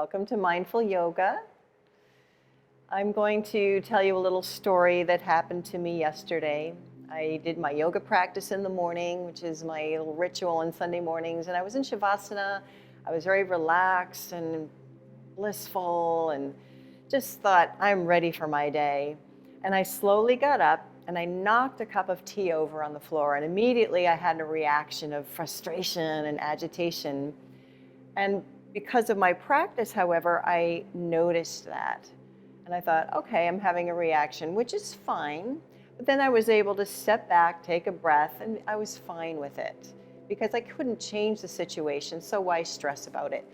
Welcome to Mindful Yoga. I'm going to tell you a little story that happened to me yesterday. I did my yoga practice in the morning, which is my little ritual on Sunday mornings, and I was in Shavasana. I was very relaxed and blissful and just thought, I'm ready for my day. And I slowly got up and I knocked a cup of tea over on the floor, and immediately I had a reaction of frustration and agitation. And because of my practice, however, I noticed that. And I thought, okay, I'm having a reaction, which is fine. But then I was able to step back, take a breath, and I was fine with it because I couldn't change the situation, so why stress about it?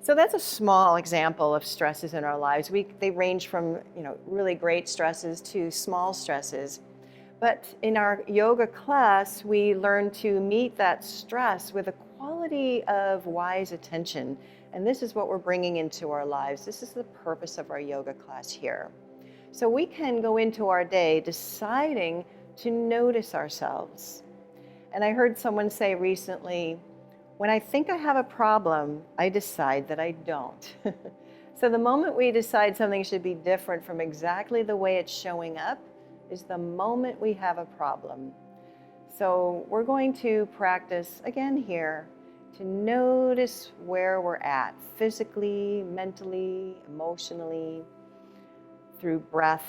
So that's a small example of stresses in our lives. They range from, really great stresses to small stresses. But in our yoga class, we learn to meet that stress with a quality of wise attention. And this is what we're bringing into our lives. This is the purpose of our yoga class here. So we can go into our day deciding to notice ourselves. And I heard someone say recently, when I think I have a problem, I decide that I don't. So the moment we decide something should be different from exactly the way it's showing up is the moment we have a problem. So we're going to practice again here to notice where we're at, physically, mentally, emotionally, through breath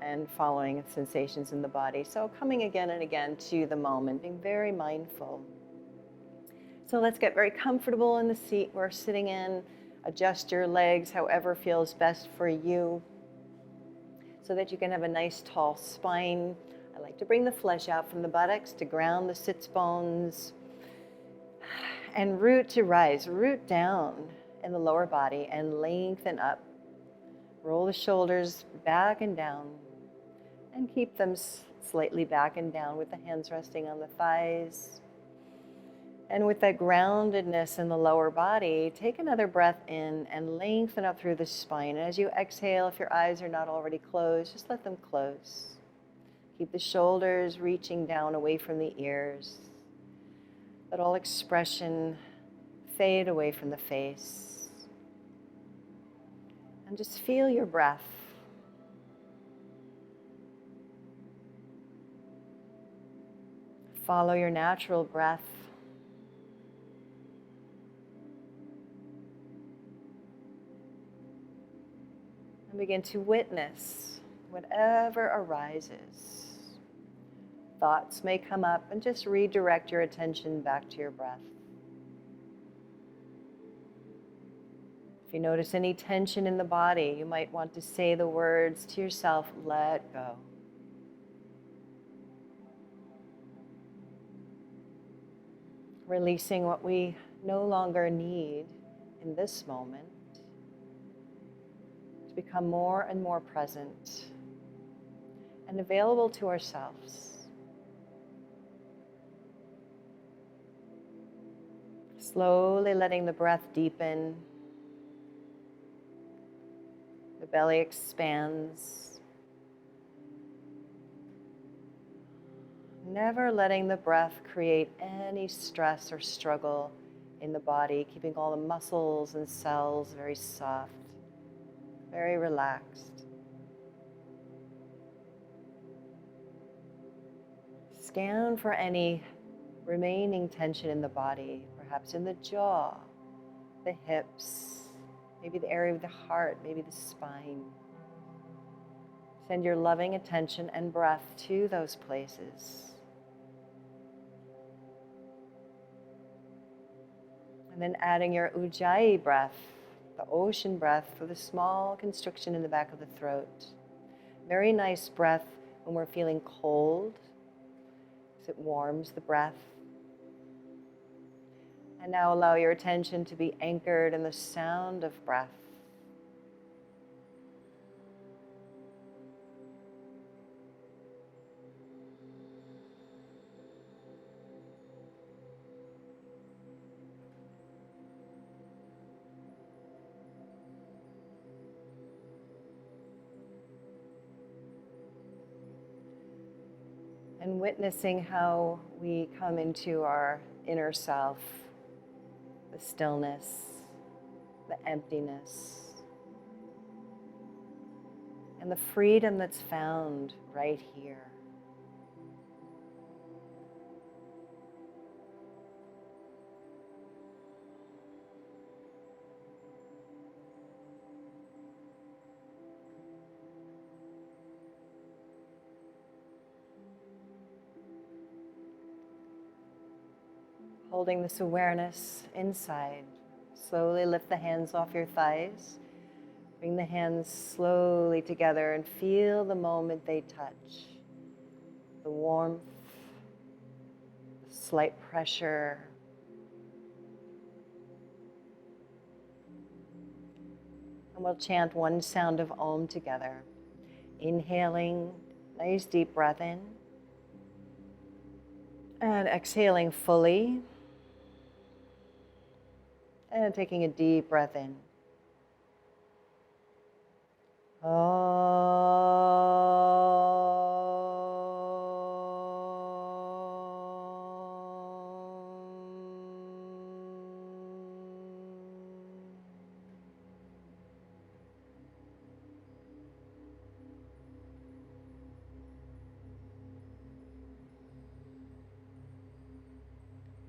and following sensations in the body. So coming again and again to the moment, being very mindful. So let's get very comfortable in the seat we're sitting in. Adjust your legs however feels best for you so that you can have a nice tall spine. I like to bring the flesh out from the buttocks to ground the sits bones. And root to rise, root down in the lower body and lengthen up. Roll the shoulders back and down and keep them slightly back and down with the hands resting on the thighs. And with that groundedness in the lower body, take another breath in and lengthen up through the spine. And as you exhale, if your eyes are not already closed, just let them close. Keep the shoulders reaching down away from the ears. Let all expression fade away from the face. And just feel your breath. Follow your natural breath. And begin to witness whatever arises. Thoughts may come up, and just redirect your attention back to your breath. If you notice any tension in the body, you might want to say the words to yourself, let go. Releasing what we no longer need in this moment to become more and more present and available to ourselves. Slowly letting the breath deepen. The belly expands. Never letting the breath create any stress or struggle in the body, keeping all the muscles and cells very soft, very relaxed. Scan for any remaining tension in the body, perhaps in the jaw, the hips, maybe the area of the heart, maybe the spine. Send your loving attention and breath to those places. And then adding your Ujjayi breath, the ocean breath for the small constriction in the back of the throat. Very nice breath when we're feeling cold, because it warms the breath. And now allow your attention to be anchored in the sound of breath. And witnessing how we come into our inner self, the stillness, the emptiness, and the freedom that's found right here. Holding this awareness inside, slowly lift the hands off your thighs. Bring the hands slowly together and feel the moment they touch. The warmth, the slight pressure. And we'll chant one sound of Om together. Inhaling, nice deep breath in. And exhaling fully. And taking a deep breath in.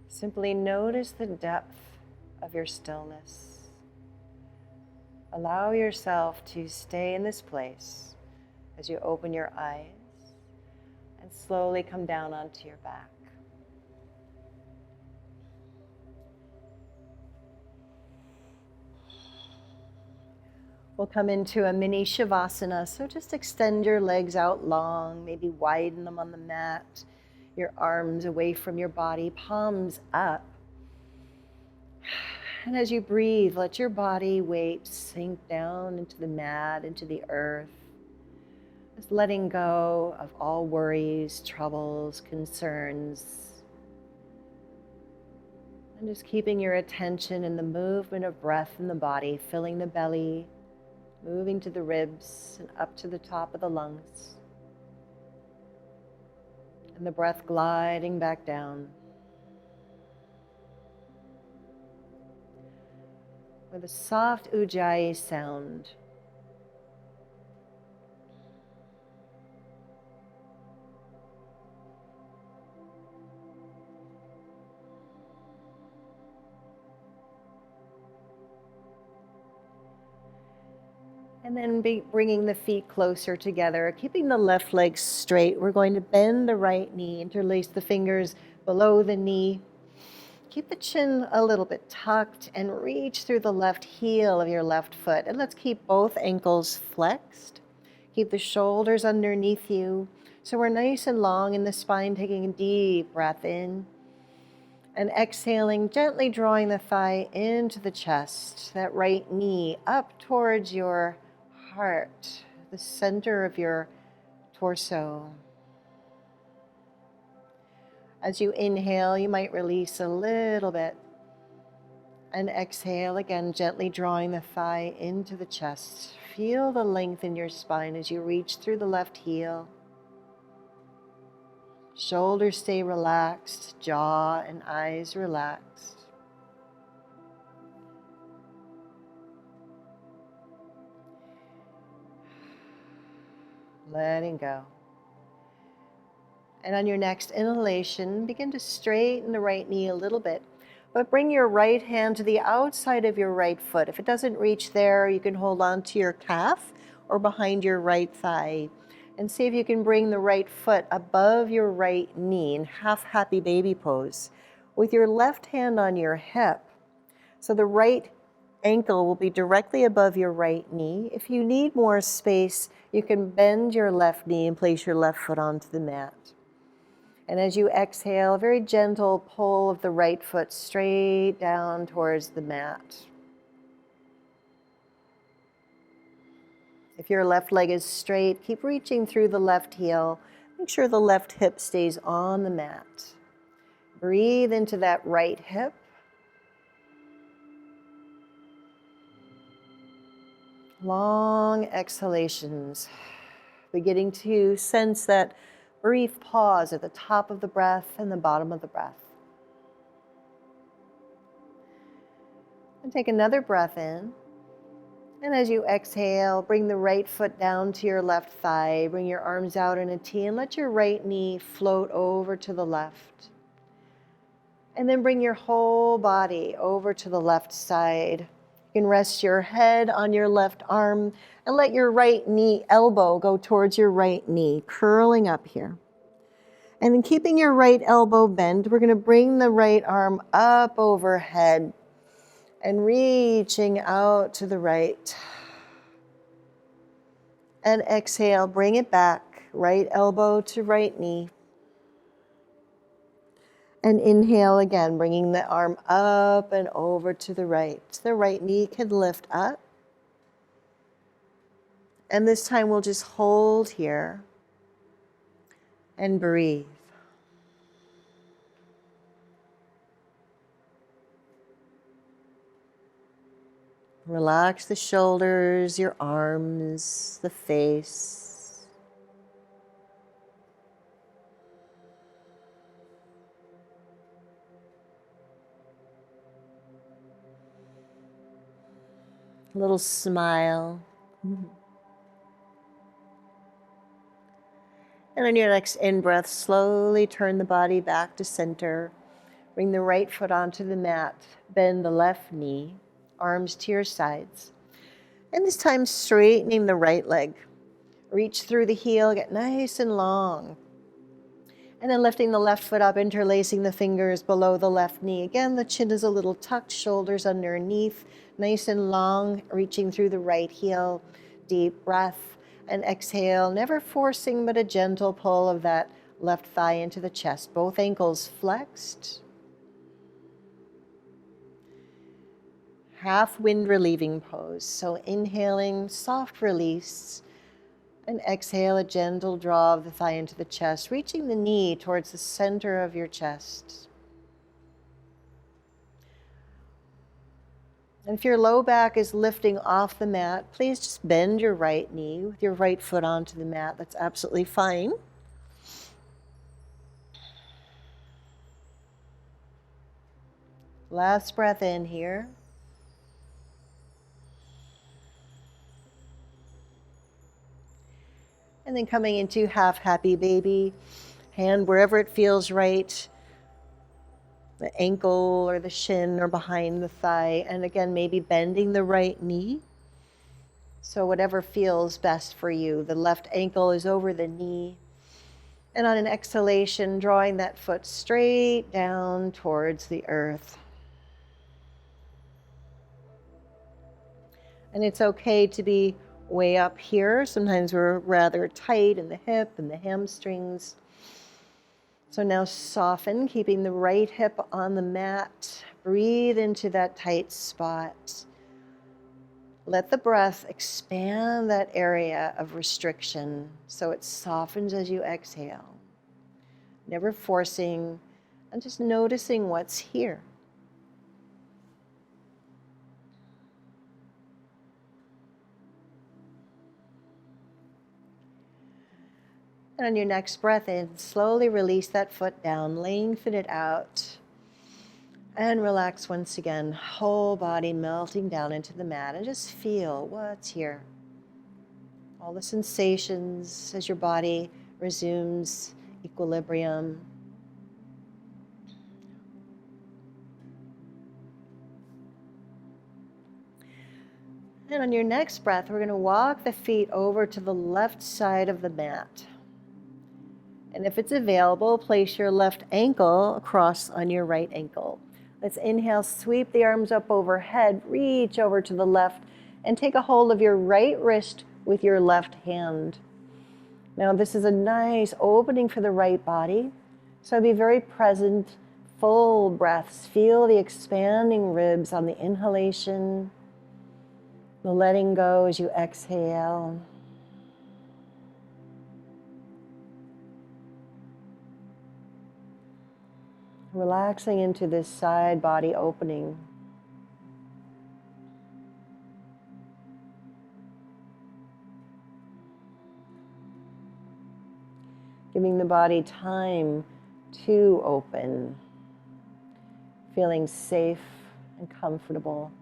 Simply notice the depth of your stillness. Allow yourself to stay in this place as you open your eyes and slowly come down onto your back. We'll come into a mini Shavasana, so just extend your legs out long, maybe widen them on the mat, your arms away from your body, palms up. And as you breathe, let your body weight sink down into the mat, into the earth. Just letting go of all worries, troubles, concerns. And just keeping your attention in the movement of breath in the body, filling the belly, moving to the ribs and up to the top of the lungs. And the breath gliding back down. With a soft ujjayi sound. And then bringing the feet closer together, keeping the left leg straight. We're going to bend the right knee, interlace the fingers below the knee. Keep the chin a little bit tucked and reach through the left heel of your left foot. And let's keep both ankles flexed. Keep the shoulders underneath you. So we're nice and long in the spine, taking a deep breath in. And exhaling, gently drawing the thigh into the chest, that right knee up towards your heart, the center of your torso. As you inhale, you might release a little bit. And exhale again, gently drawing the thigh into the chest. Feel the length in your spine as you reach through the left heel. Shoulders stay relaxed, jaw and eyes relaxed. Letting go. And on your next inhalation, begin to straighten the right knee a little bit, but bring your right hand to the outside of your right foot. If it doesn't reach there, you can hold on to your calf or behind your right thigh. And see if you can bring the right foot above your right knee in half happy baby pose with your left hand on your hip. So the right ankle will be directly above your right knee. If you need more space, you can bend your left knee and place your left foot onto the mat. And as you exhale, a very gentle pull of the right foot straight down towards the mat. If your left leg is straight, keep reaching through the left heel. Make sure the left hip stays on the mat. Breathe into that right hip. Long exhalations. Beginning to sense that brief pause at the top of the breath and the bottom of the breath. And take another breath in. And as you exhale, bring the right foot down to your left thigh. Bring your arms out in a T and let your right knee float over to the left. And then bring your whole body over to the left side. You can rest your head on your left arm and let your right knee elbow go towards your right knee, curling up here. And then keeping your right elbow bent, we're going to bring the right arm up overhead and reaching out to the right. And exhale, bring it back, right elbow to right knee. And inhale again, bringing the arm up and over to the right. The right knee can lift up. And this time we'll just hold here and breathe. Relax the shoulders, your arms, the face. A little smile. And on your next in-breath, slowly turn the body back to center. Bring the right foot onto the mat. Bend the left knee, arms to your sides. And this time, straightening the right leg. Reach through the heel, get nice and long. And then lifting the left foot up, interlacing the fingers below the left knee. Again, the chin is a little tucked, shoulders underneath, nice and long, reaching through the right heel. Deep breath and exhale, never forcing, but a gentle pull of that left thigh into the chest. Both ankles flexed. Half wind relieving pose. So inhaling, soft release. And exhale, a gentle draw of the thigh into the chest, reaching the knee towards the center of your chest. And if your low back is lifting off the mat, please just bend your right knee with your right foot onto the mat. That's absolutely fine. Last breath in here. And then coming into half happy baby, hand wherever it feels right, the ankle or the shin or behind the thigh. And again, maybe bending the right knee. So whatever feels best for you. The left ankle is over the knee. And on an exhalation, drawing that foot straight down towards the earth. And it's okay to be way up here. Sometimes we're rather tight in the hip and the hamstrings. So now soften, keeping the right hip on the mat. Breathe into that tight spot. Let the breath expand that area of restriction so it softens as you exhale. Never forcing, and just noticing what's here. And on your next breath in, slowly release that foot down, lengthen it out, and relax once again. Whole body melting down into the mat, and just feel what's here. All the sensations as your body resumes equilibrium. And on your next breath, we're going to walk the feet over to the left side of the mat. And if it's available, place your left ankle across on your right ankle. Let's inhale, sweep the arms up overhead, reach over to the left, and take a hold of your right wrist with your left hand. Now this is a nice opening for the right body, so be very present, full breaths. Feel the expanding ribs on the inhalation, the letting go as you exhale. Relaxing into this side body opening. Giving the body time to open. Feeling safe and comfortable.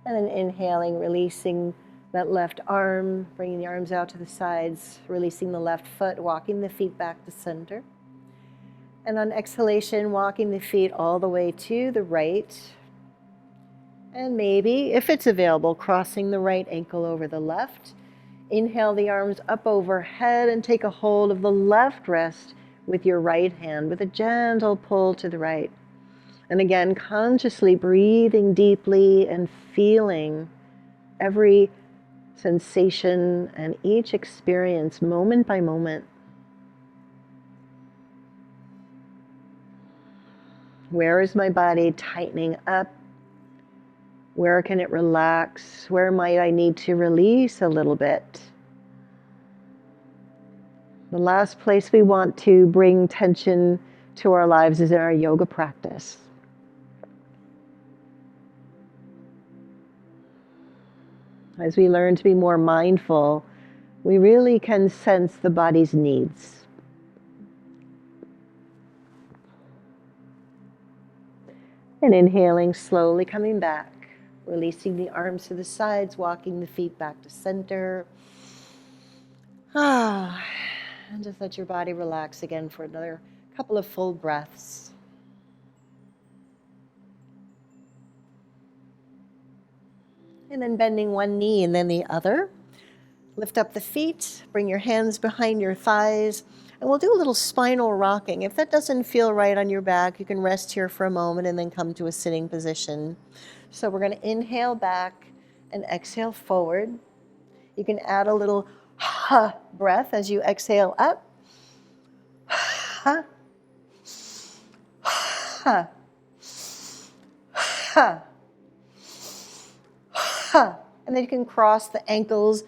And then inhaling, releasing that left arm, bringing the arms out to the sides, releasing the left foot, walking the feet back to center. And on exhalation, walking the feet all the way to the right. And maybe, if it's available, crossing the right ankle over the left. Inhale the arms up overhead and take a hold of the left wrist with your right hand with a gentle pull to the right. And again, consciously breathing deeply and feeling every sensation and each experience moment by moment. Where is my body tightening up? Where can it relax? Where might I need to release a little bit? The last place we want to bring tension to our lives is in our yoga practice. As we learn to be more mindful, we really can sense the body's needs. And inhaling, slowly coming back, releasing the arms to the sides, walking the feet back to center. And just let your body relax again for another couple of full breaths. And then bending one knee and then the other. Lift up the feet, bring your hands behind your thighs, and we'll do a little spinal rocking. If that doesn't feel right on your back, you can rest here for a moment and then come to a sitting position. So we're going to inhale back and exhale forward. You can add a little ha breath as you exhale up. Ha. Ha. Ha. Ha. And then you can cross the ankles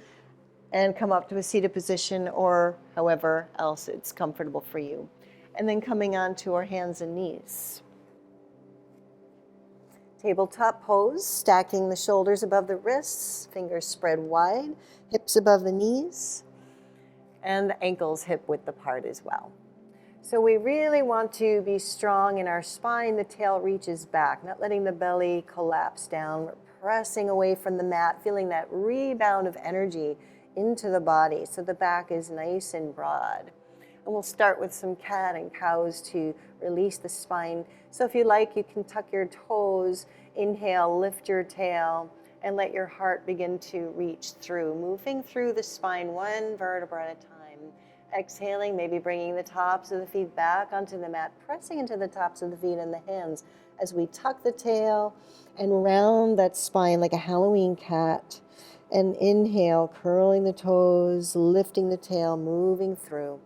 and come up to a seated position or however else it's comfortable for you. And then coming on to our hands and knees. Tabletop pose, stacking the shoulders above the wrists, fingers spread wide, hips above the knees, and the ankles hip width apart as well. So we really want to be strong in our spine. The tail reaches back, not letting the belly collapse down. We're pressing away from the mat, feeling that rebound of energy into the body so the back is nice and broad. And we'll start with some cat and cows to release the spine. So if you like, you can tuck your toes, inhale, lift your tail, and let your heart begin to reach through, moving through the spine one vertebra at a time. Exhaling, maybe bringing the tops of the feet back onto the mat, pressing into the tops of the feet and the hands as we tuck the tail and round that spine like a Halloween cat. And inhale, curling the toes, lifting the tail, moving through.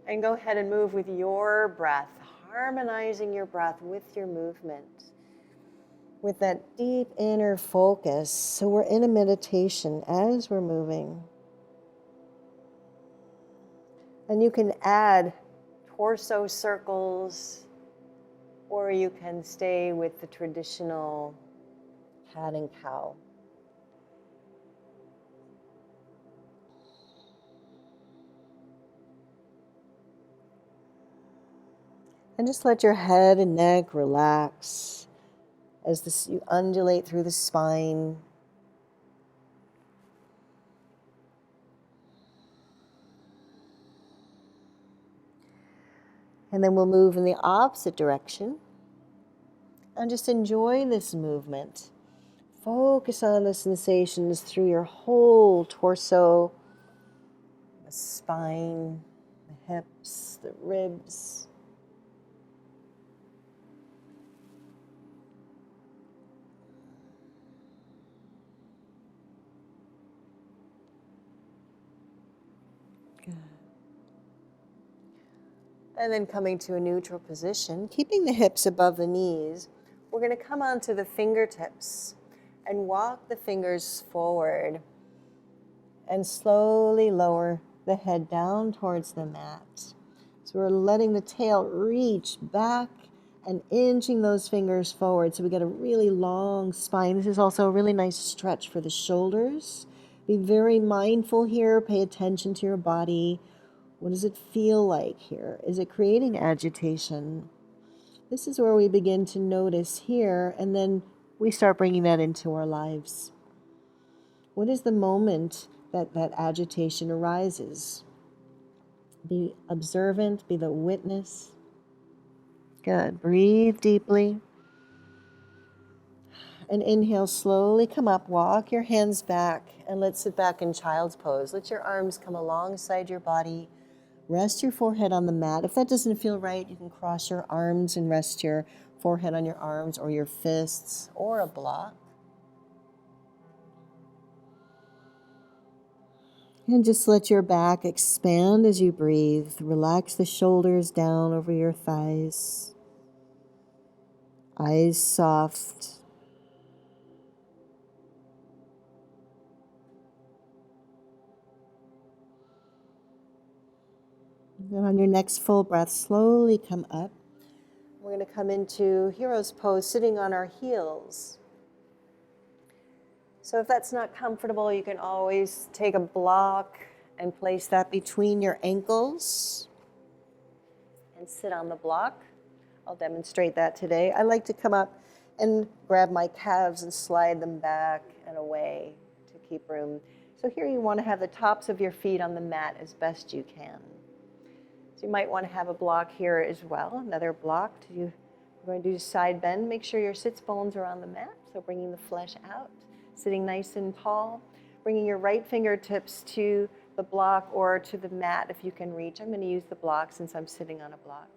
And go ahead and move with your breath, harmonizing your breath with your movement, with that deep inner focus. So we're in a meditation as we're moving. And you can add torso circles, or you can stay with the traditional cat and cow. And just let your head and neck relax as you undulate through the spine. And then we'll move in the opposite direction. And just enjoy this movement. Focus on the sensations through your whole torso, the spine, the hips, the ribs. Good. And then coming to a neutral position, keeping the hips above the knees, we're going to come onto the fingertips and walk the fingers forward and slowly lower the head down towards the mat. So we're letting the tail reach back and inching those fingers forward so we get a really long spine. This is also a really nice stretch for the shoulders. Be very mindful here. Pay attention to your body. What does it feel like here? Is it creating agitation? This is where we begin to notice here and then we start bringing that into our lives. What is the moment that that agitation arises? Be observant, be the witness. Good. Breathe deeply. And inhale, slowly come up, walk your hands back, and let's sit back in child's pose. Let your arms come alongside your body. Rest your forehead on the mat. If that doesn't feel right, you can cross your arms and rest your forehead on your arms or your fists or a block. And just let your back expand as you breathe. Relax the shoulders down over your thighs. Eyes soft. And on your next full breath, slowly come up. We're going to come into hero's pose, sitting on our heels. So if that's not comfortable, you can always take a block and place that between your ankles and sit on the block. I'll demonstrate that today. I like to come up and grab my calves and slide them back and away to keep room. So here you want to have the tops of your feet on the mat as best you can. So you might want to have a block here as well, another block. We're going to do side bend. Make sure your sits bones are on the mat, so bringing the flesh out, sitting nice and tall, bringing your right fingertips to the block or to the mat if you can reach. I'm going to use the block since I'm sitting on a block.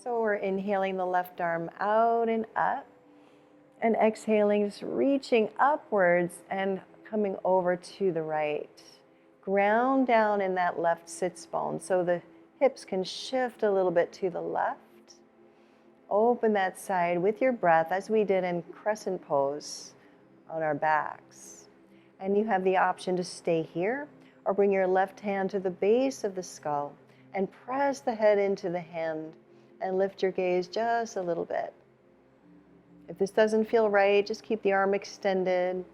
So we're inhaling the left arm out and up, and exhaling, just reaching upwards and coming over to the right. Ground down in that left sits bone so the hips can shift a little bit to the left. Open that side with your breath as we did in crescent pose on our backs. And you have the option to stay here or bring your left hand to the base of the skull and press the head into the hand and lift your gaze just a little bit. If this doesn't feel right, just keep the arm extended.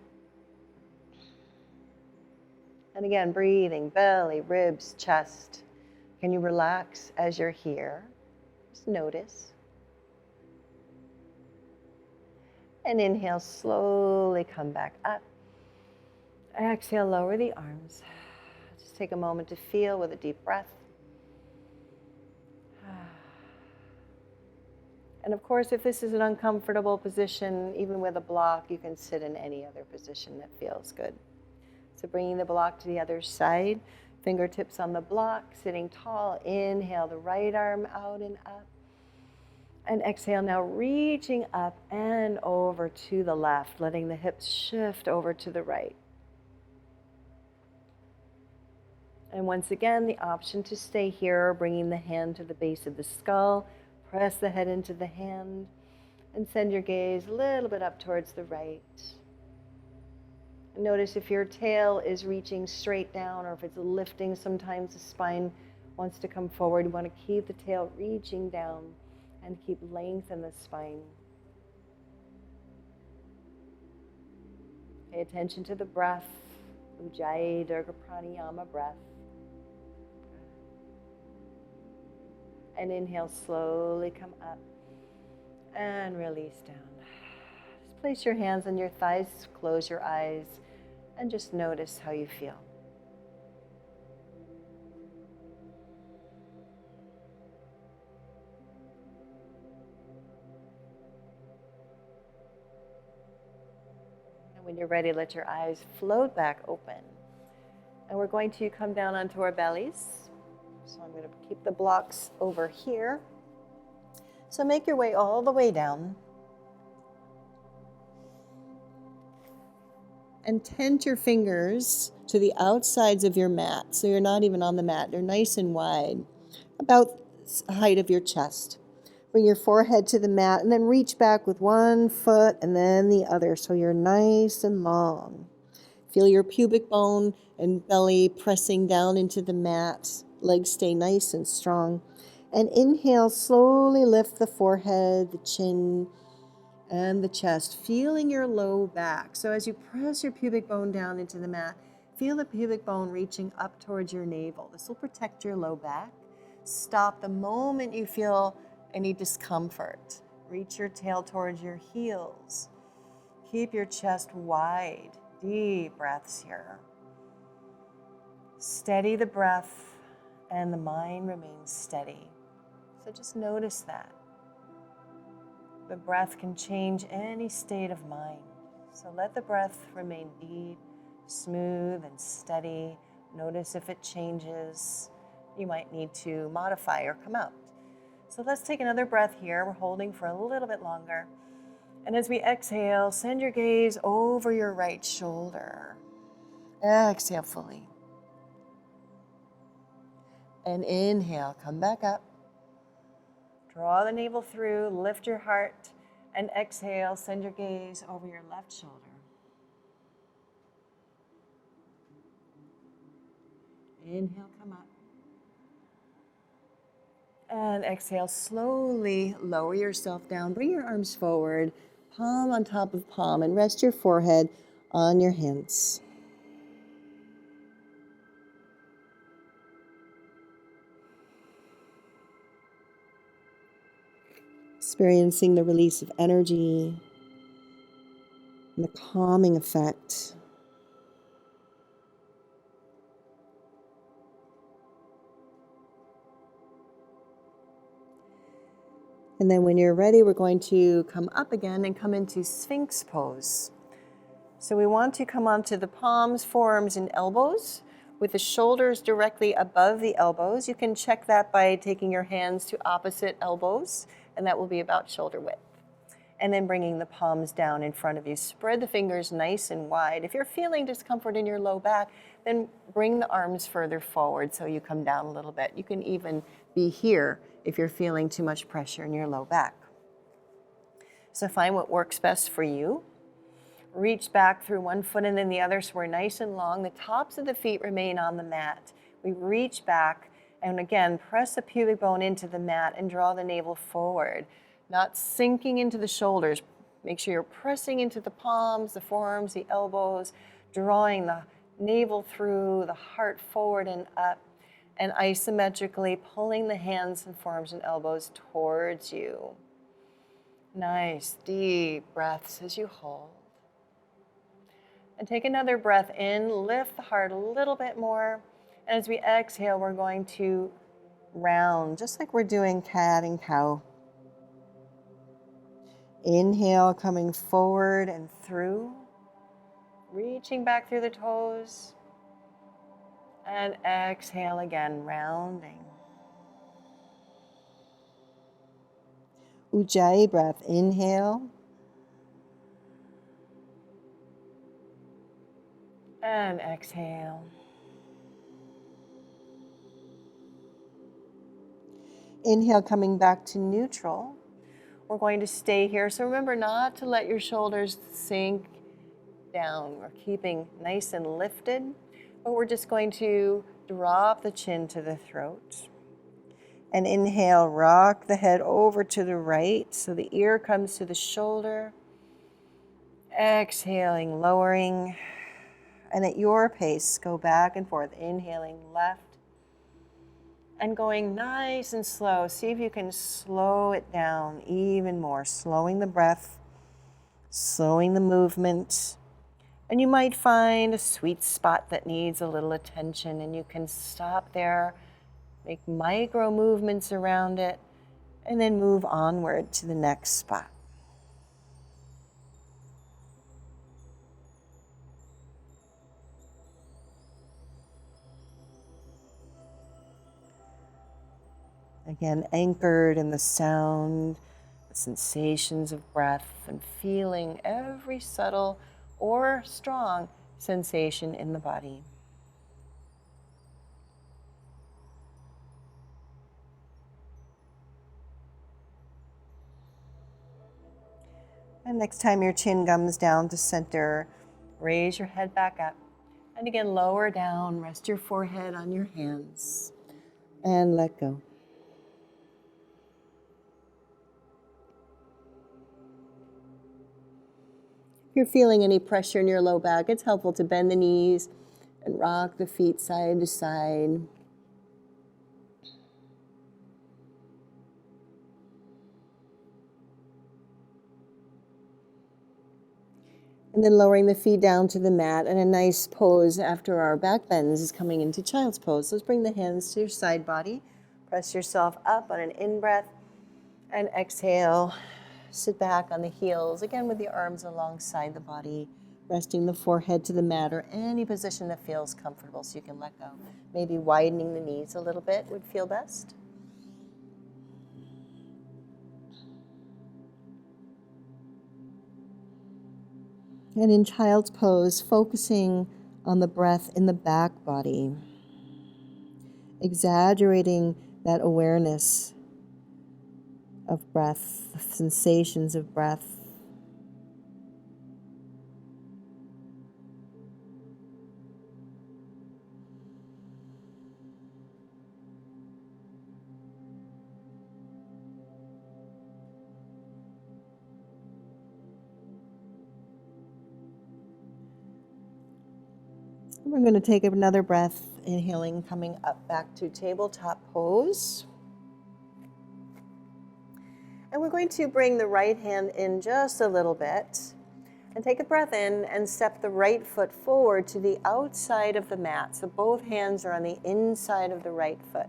And again, breathing, belly, ribs, chest. Can you relax as you're here? Just notice. And inhale, slowly come back up. Exhale, lower the arms. Just take a moment to feel with a deep breath. And of course, if this is an uncomfortable position, even with a block, you can sit in any other position that feels good. So bringing the block to the other side, fingertips on the block, sitting tall. Inhale the right arm out and up. And exhale now, reaching up and over to the left, letting the hips shift over to the right. And once again, the option to stay here, bringing the hand to the base of the skull, press the head into the hand, and send your gaze a little bit up towards the right. Notice if your tail is reaching straight down or if it's lifting, sometimes the spine wants to come forward. You want to keep the tail reaching down and keep length in the spine. Pay attention to the breath, Ujjayi Dirga Pranayama breath. And inhale, slowly come up and release down. Just place your hands on your thighs, close your eyes, and just notice how you feel. And when you're ready, let your eyes float back open. And we're going to come down onto our bellies. So I'm going to keep the blocks over here. So make your way all the way down. And tent your fingers to the outsides of your mat. So you're not even on the mat. They're nice and wide, about the height of your chest. Bring your forehead to the mat and then reach back with one foot and then the other. So you're nice and long. Feel your pubic bone and belly pressing down into the mat. Legs stay nice and strong. And inhale, slowly lift the forehead, the chin, and the chest, feeling your low back. So as you press your pubic bone down into the mat, feel the pubic bone reaching up towards your navel. This will protect your low back. Stop the moment you feel any discomfort. Reach your tail towards your heels. Keep your chest wide. Deep breaths here. Steady the breath and the mind remains steady. So just notice that. The breath can change any state of mind. So let the breath remain deep, smooth, and steady. Notice if it changes. You might need to modify or come out. So let's take another breath here. We're holding for a little bit longer. And as we exhale, send your gaze over your right shoulder. Exhale fully. And inhale, come back up. Draw the navel through, lift your heart, and exhale, send your gaze over your left shoulder. Inhale, come up. And exhale, slowly lower yourself down. Bring your arms forward, palm on top of palm, and rest your forehead on your hands. Experiencing the release of energy and the calming effect. And then when you're ready, we're going to come up again and come into Sphinx pose. So we want to come onto the palms, forearms, and elbows with the shoulders directly above the elbows. You can check that by taking your hands to opposite elbows, and that will be about shoulder width. And then bringing the palms down in front of you. Spread the fingers nice and wide. If you're feeling discomfort in your low back, then bring the arms further forward so you come down a little bit. You can even be here if you're feeling too much pressure in your low back. So find what works best for you. Reach back through one foot and then the other so we're nice and long. The tops of the feet remain on the mat. We reach back and again, press the pubic bone into the mat and draw the navel forward. Not sinking into the shoulders. Make sure you're pressing into the palms, the forearms, the elbows, drawing the navel through, the heart forward and up, and isometrically pulling the hands and forearms and elbows towards you. Nice, deep breaths as you hold. And take another breath in, lift the heart a little bit more. And as we exhale, we're going to round, just like we're doing cat and cow. Inhale, coming forward and through, reaching back through the toes. And exhale again, rounding. Ujjayi breath, inhale. And exhale. Inhale, coming back to neutral. We're going to stay here. So remember not to let your shoulders sink down. We're keeping nice and lifted, but we're just going to drop the chin to the throat. And inhale, rock the head over to the right so the ear comes to the shoulder. Exhaling, lowering. And at your pace, go back and forth, inhaling left and going nice and slow. See if you can slow it down even more, slowing the breath, slowing the movement. And you might find a sweet spot that needs a little attention and you can stop there, make micro movements around it, and then move onward to the next spot. Again, anchored in the sound, the sensations of breath, and feeling every subtle or strong sensation in the body. And next time your chin comes down to center, raise your head back up. And again, lower down, rest your forehead on your hands, and let go. If you're feeling any pressure in your low back, it's helpful to bend the knees and rock the feet side to side. And then lowering the feet down to the mat, and a nice pose after our back bends is coming into child's pose. Let's bring the hands to your side body. Press yourself up on an in-breath, and exhale. Sit back on the heels, again with the arms alongside the body, resting the forehead to the mat or any position that feels comfortable so you can let go. Maybe widening the knees a little bit would feel best. And in child's pose, focusing on the breath in the back body, exaggerating that awareness of breath, sensations of breath. We're going to take another breath, inhaling, coming up back to tabletop pose. And we're going to bring the right hand in just a little bit and take a breath in and step the right foot forward to the outside of the mat. So both hands are on the inside of the right foot.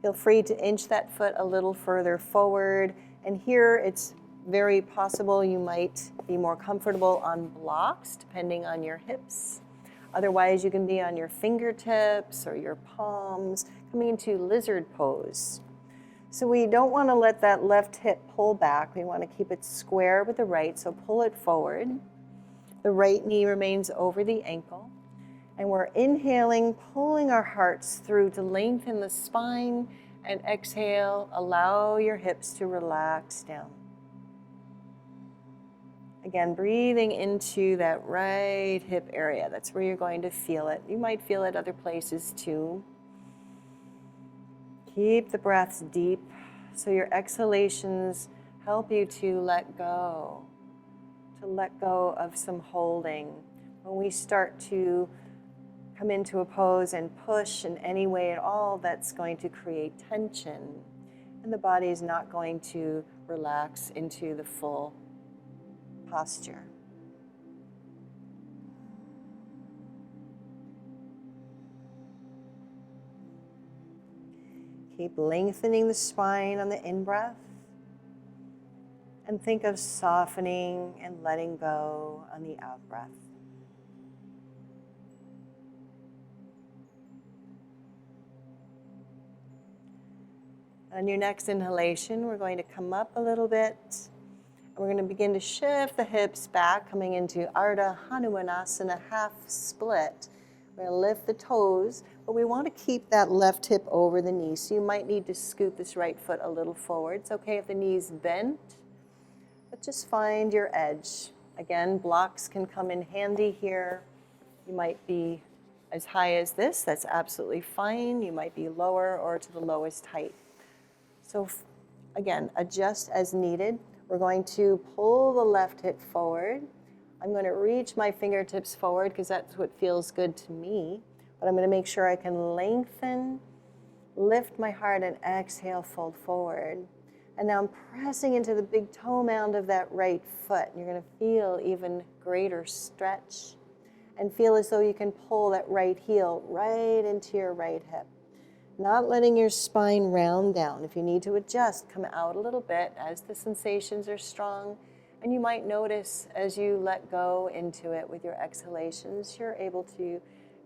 Feel free to inch that foot a little further forward. And here it's very possible you might be more comfortable on blocks depending on your hips. Otherwise, you can be on your fingertips or your palms, coming into lizard pose. So we don't want to let that left hip pull back. We want to keep it square with the right, so pull it forward. The right knee remains over the ankle. And we're inhaling, pulling our hearts through to lengthen the spine, and exhale, allow your hips to relax down. Again, breathing into that right hip area. That's where you're going to feel it. You might feel it other places too. Keep the breaths deep so your exhalations help you to let go of some holding. When we start to come into a pose and push in any way at all, that's going to create tension, and the body is not going to relax into the full posture. Keep lengthening the spine on the in-breath, and think of softening and letting go on the out-breath. On your next inhalation, we're going to come up a little bit. We're going to begin to shift the hips back, coming into Ardha Hanumanasana, half split. We're going to lift the toes, but we want to keep that left hip over the knee. So you might need to scoot this right foot a little forward. It's okay if the knee's bent, but just find your edge. Again, blocks can come in handy here. You might be as high as this. That's absolutely fine. You might be lower or to the lowest height. So again, adjust as needed. We're going to pull the left hip forward. I'm going to reach my fingertips forward because that's what feels good to me. But I'm going to make sure I can lengthen, lift my heart, and exhale, fold forward. And now I'm pressing into the big toe mound of that right foot. You're going to feel even greater stretch and feel as though you can pull that right heel right into your right hip. Not letting your spine round down. If you need to adjust, come out a little bit as the sensations are strong. And you might notice as you let go into it with your exhalations, you're able to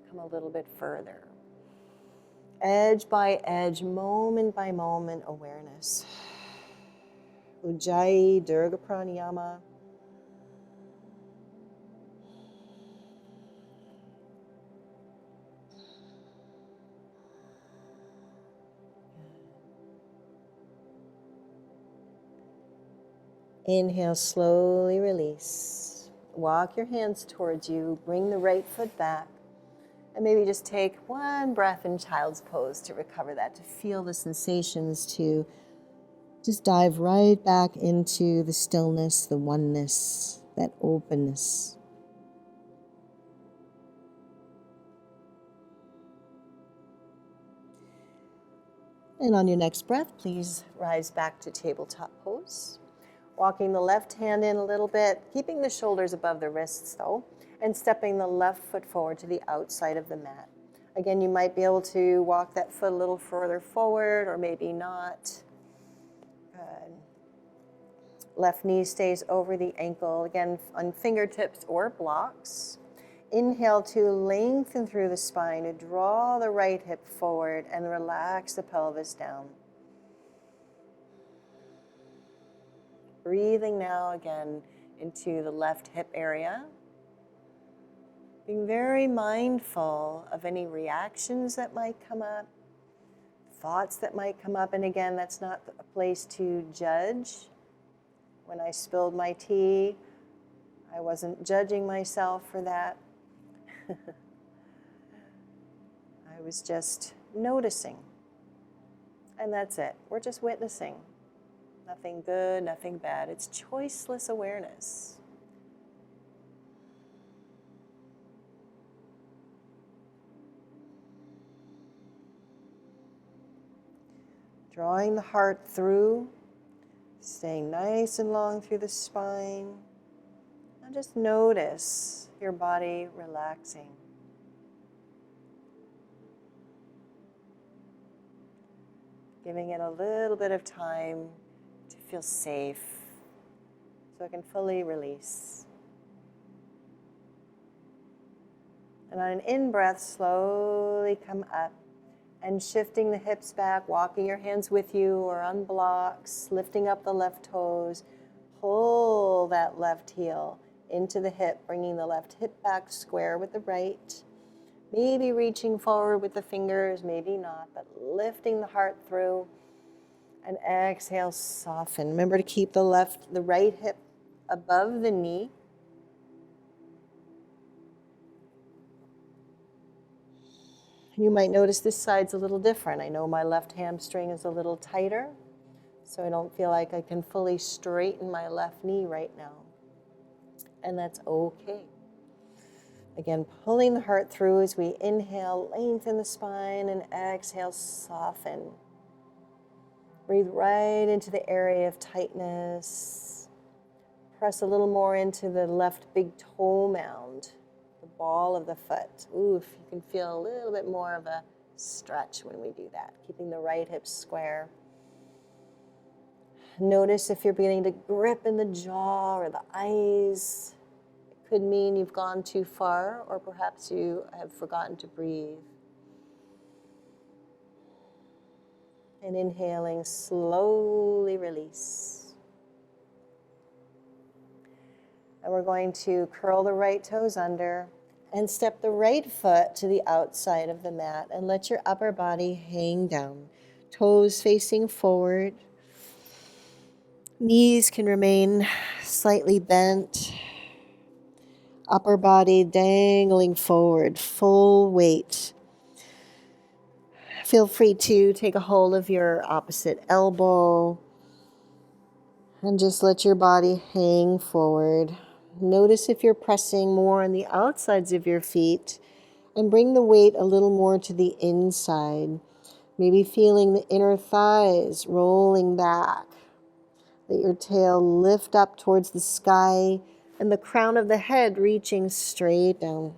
come a little bit further. Edge by edge, moment by moment awareness. Ujjayi Dirga Pranayama. Inhale, slowly release. Walk your hands towards you. Bring the right foot back. And maybe just take one breath in child's pose to recover that, to feel the sensations, to just dive right back into the stillness, the oneness, that openness. And on your next breath, please rise back to tabletop pose. Walking the left hand in a little bit, keeping the shoulders above the wrists though, and stepping the left foot forward to the outside of the mat. Again, you might be able to walk that foot a little further forward or maybe not. Good. Left knee stays over the ankle, again on fingertips or blocks. Inhale to lengthen through the spine, to draw the right hip forward and relax the pelvis down. Breathing now again into the left hip area. Being very mindful of any reactions that might come up, thoughts that might come up. And again, that's not a place to judge. When I spilled my tea, I wasn't judging myself for that. I was just noticing. And that's it. We're just witnessing. Nothing good, nothing bad. It's choiceless awareness. Drawing the heart through, staying nice and long through the spine. And just notice your body relaxing. Giving it a little bit of time to feel safe so it can fully release. And on an in-breath, slowly come up and shifting the hips back, walking your hands with you or on blocks, lifting up the left toes. Pull that left heel into the hip, bringing the left hip back square with the right. Maybe reaching forward with the fingers, maybe not, but lifting the heart through. And exhale, soften. Remember to keep the right hip above the knee. You might notice this side's a little different. I know my left hamstring is a little tighter, so I don't feel like I can fully straighten my left knee right now. And that's okay. Again, pulling the heart through as we inhale, lengthen the spine, and exhale, soften. Breathe right into the area of tightness. Press a little more into the left big toe mound, the ball of the foot. Oof, you can feel a little bit more of a stretch when we do that, keeping the right hip square. Notice if you're beginning to grip in the jaw or the eyes. It could mean you've gone too far, or perhaps you have forgotten to breathe. And inhaling, slowly release. And we're going to curl the right toes under and step the right foot to the outside of the mat and let your upper body hang down. Toes facing forward. Knees can remain slightly bent. Upper body dangling forward, full weight. Feel free to take a hold of your opposite elbow and just let your body hang forward. Notice if you're pressing more on the outsides of your feet and bring the weight a little more to the inside. Maybe feeling the inner thighs rolling back. Let your tail lift up towards the sky and the crown of the head reaching straight down.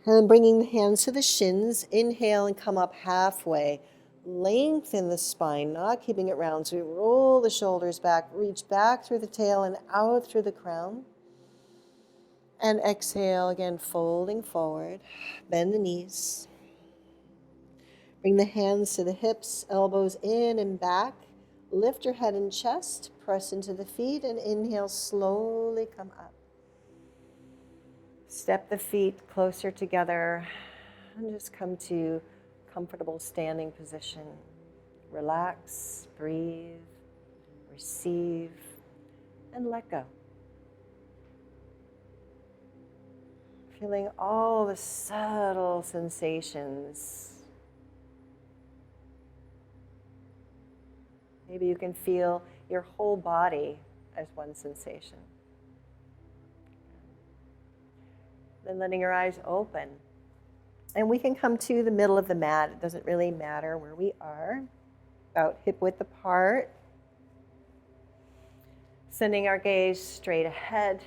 And then bringing the hands to the shins, inhale and come up halfway. Lengthen the spine, not keeping it round. So we roll the shoulders back, reach back through the tail and out through the crown. And exhale, again, folding forward. Bend the knees. Bring the hands to the hips, elbows in and back. Lift your head and chest, press into the feet, and inhale, slowly come up. Step the feet closer together and just come to comfortable standing position. Relax, breathe, receive, and let go. Feeling all the subtle sensations. Maybe you can feel your whole body as one sensation. Then letting your eyes open. And we can come to the middle of the mat. It doesn't really matter where we are. About hip width apart. Sending our gaze straight ahead.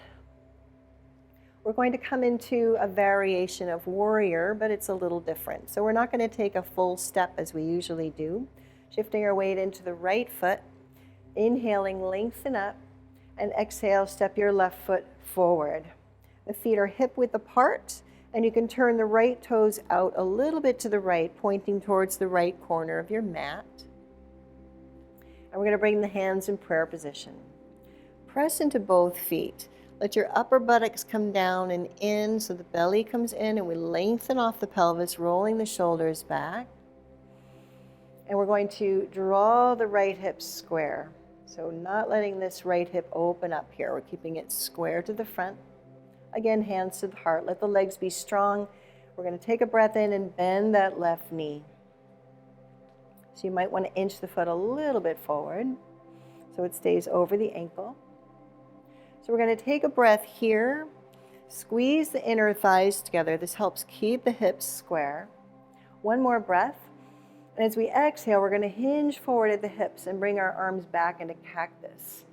We're going to come into a variation of warrior, but it's a little different. So we're not going to take a full step as we usually do. Shifting our weight into the right foot. Inhaling, lengthen up. And exhale, step your left foot forward. The feet are hip width apart. And you can turn the right toes out a little bit to the right, pointing towards the right corner of your mat. And we're going to bring the hands in prayer position. Press into both feet. Let your upper buttocks come down and in so the belly comes in, and we lengthen off the pelvis, rolling the shoulders back. And we're going to draw the right hip square. So not letting this right hip open up here. We're keeping it square to the front. Again, hands to the heart. Let the legs be strong. We're going to take a breath in and bend that left knee. So you might want to inch the foot a little bit forward so it stays over the ankle. So we're going to take a breath here. Squeeze the inner thighs together. This helps keep the hips square. One more breath. And as we exhale, we're going to hinge forward at the hips and bring our arms back into cactus.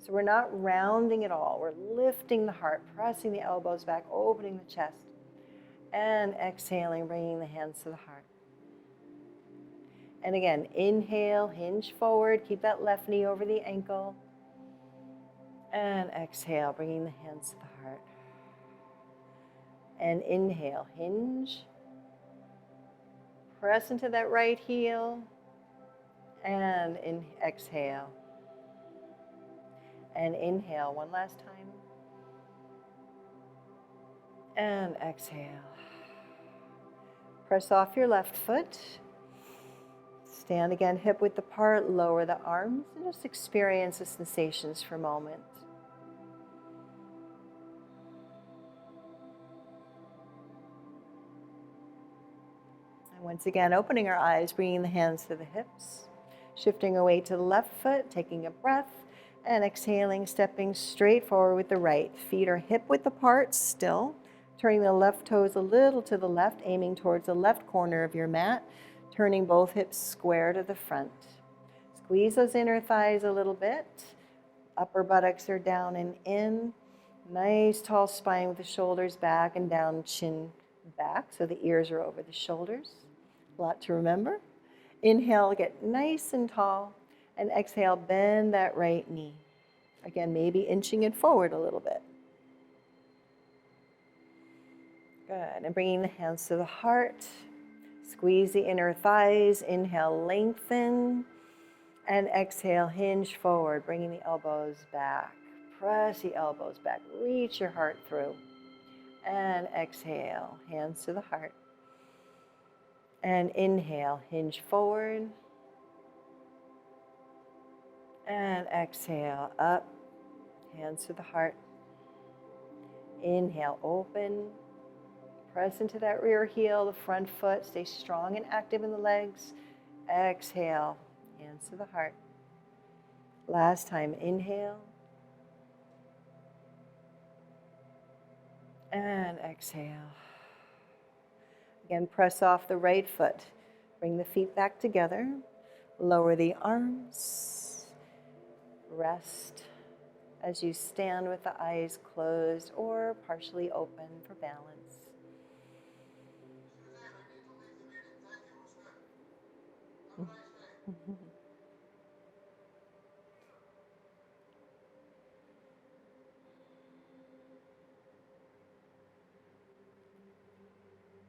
So we're not rounding at all. We're lifting the heart, pressing the elbows back, opening the chest, and exhaling, bringing the hands to the heart. And again, inhale, hinge forward, keep that left knee over the ankle, and exhale, bringing the hands to the heart. And inhale, hinge, press into that right heel, and exhale. And inhale one last time. And exhale. Press off your left foot. Stand again, hip width apart, lower the arms, and just experience the sensations for a moment. And once again, opening our eyes, bringing the hands to the hips, shifting our weight to the left foot, taking a breath, and exhaling, stepping straight forward with the right. Feet are hip width apart still. Turning the left toes a little to the left, aiming towards the left corner of your mat. Turning both hips square to the front. Squeeze those inner thighs a little bit. Upper buttocks are down and in. Nice tall spine with the shoulders back and down, chin back, so the ears are over the shoulders. A lot to remember. Inhale, get nice and tall. And exhale, bend that right knee. Again, maybe inching it forward a little bit. Good. And bringing the hands to the heart. Squeeze the inner thighs. Inhale, lengthen. And exhale, hinge forward, bringing the elbows back. Press the elbows back. Reach your heart through. And exhale, hands to the heart. And inhale, hinge forward. And exhale, up, hands to the heart. Inhale, open. Press into that rear heel, the front foot. Stay strong and active in the legs. Exhale, hands to the heart. Last time, inhale. And exhale. Again, press off the right foot. Bring the feet back together. Lower the arms. Rest as you stand with the eyes closed or partially open for balance.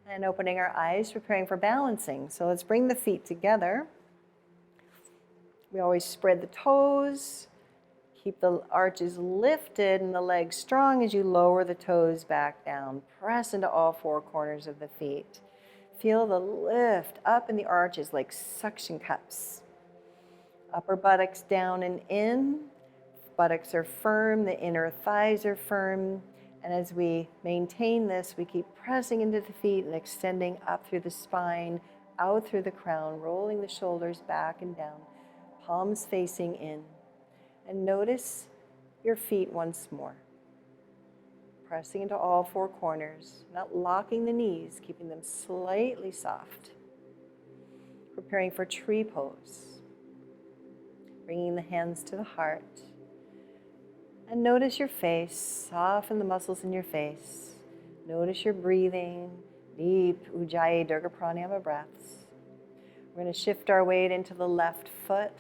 And opening our eyes, preparing for balancing. So let's bring the feet together. We always spread the toes. Keep the arches lifted and the legs strong as you lower the toes back down. Press into all four corners of the feet. Feel the lift up in the arches like suction cups. Upper buttocks down and in. Buttocks are firm, the inner thighs are firm. And as we maintain this, we keep pressing into the feet and extending up through the spine, out through the crown, rolling the shoulders back and down, palms facing in. And notice your feet once more. pressing into all four corners, not locking the knees, keeping them slightly soft. Preparing for tree pose. Bringing the hands to the heart. And notice your face, soften the muscles in your face. Notice your breathing, deep Ujjayi Dirga Pranayama breaths. We're going to shift our weight into the left foot,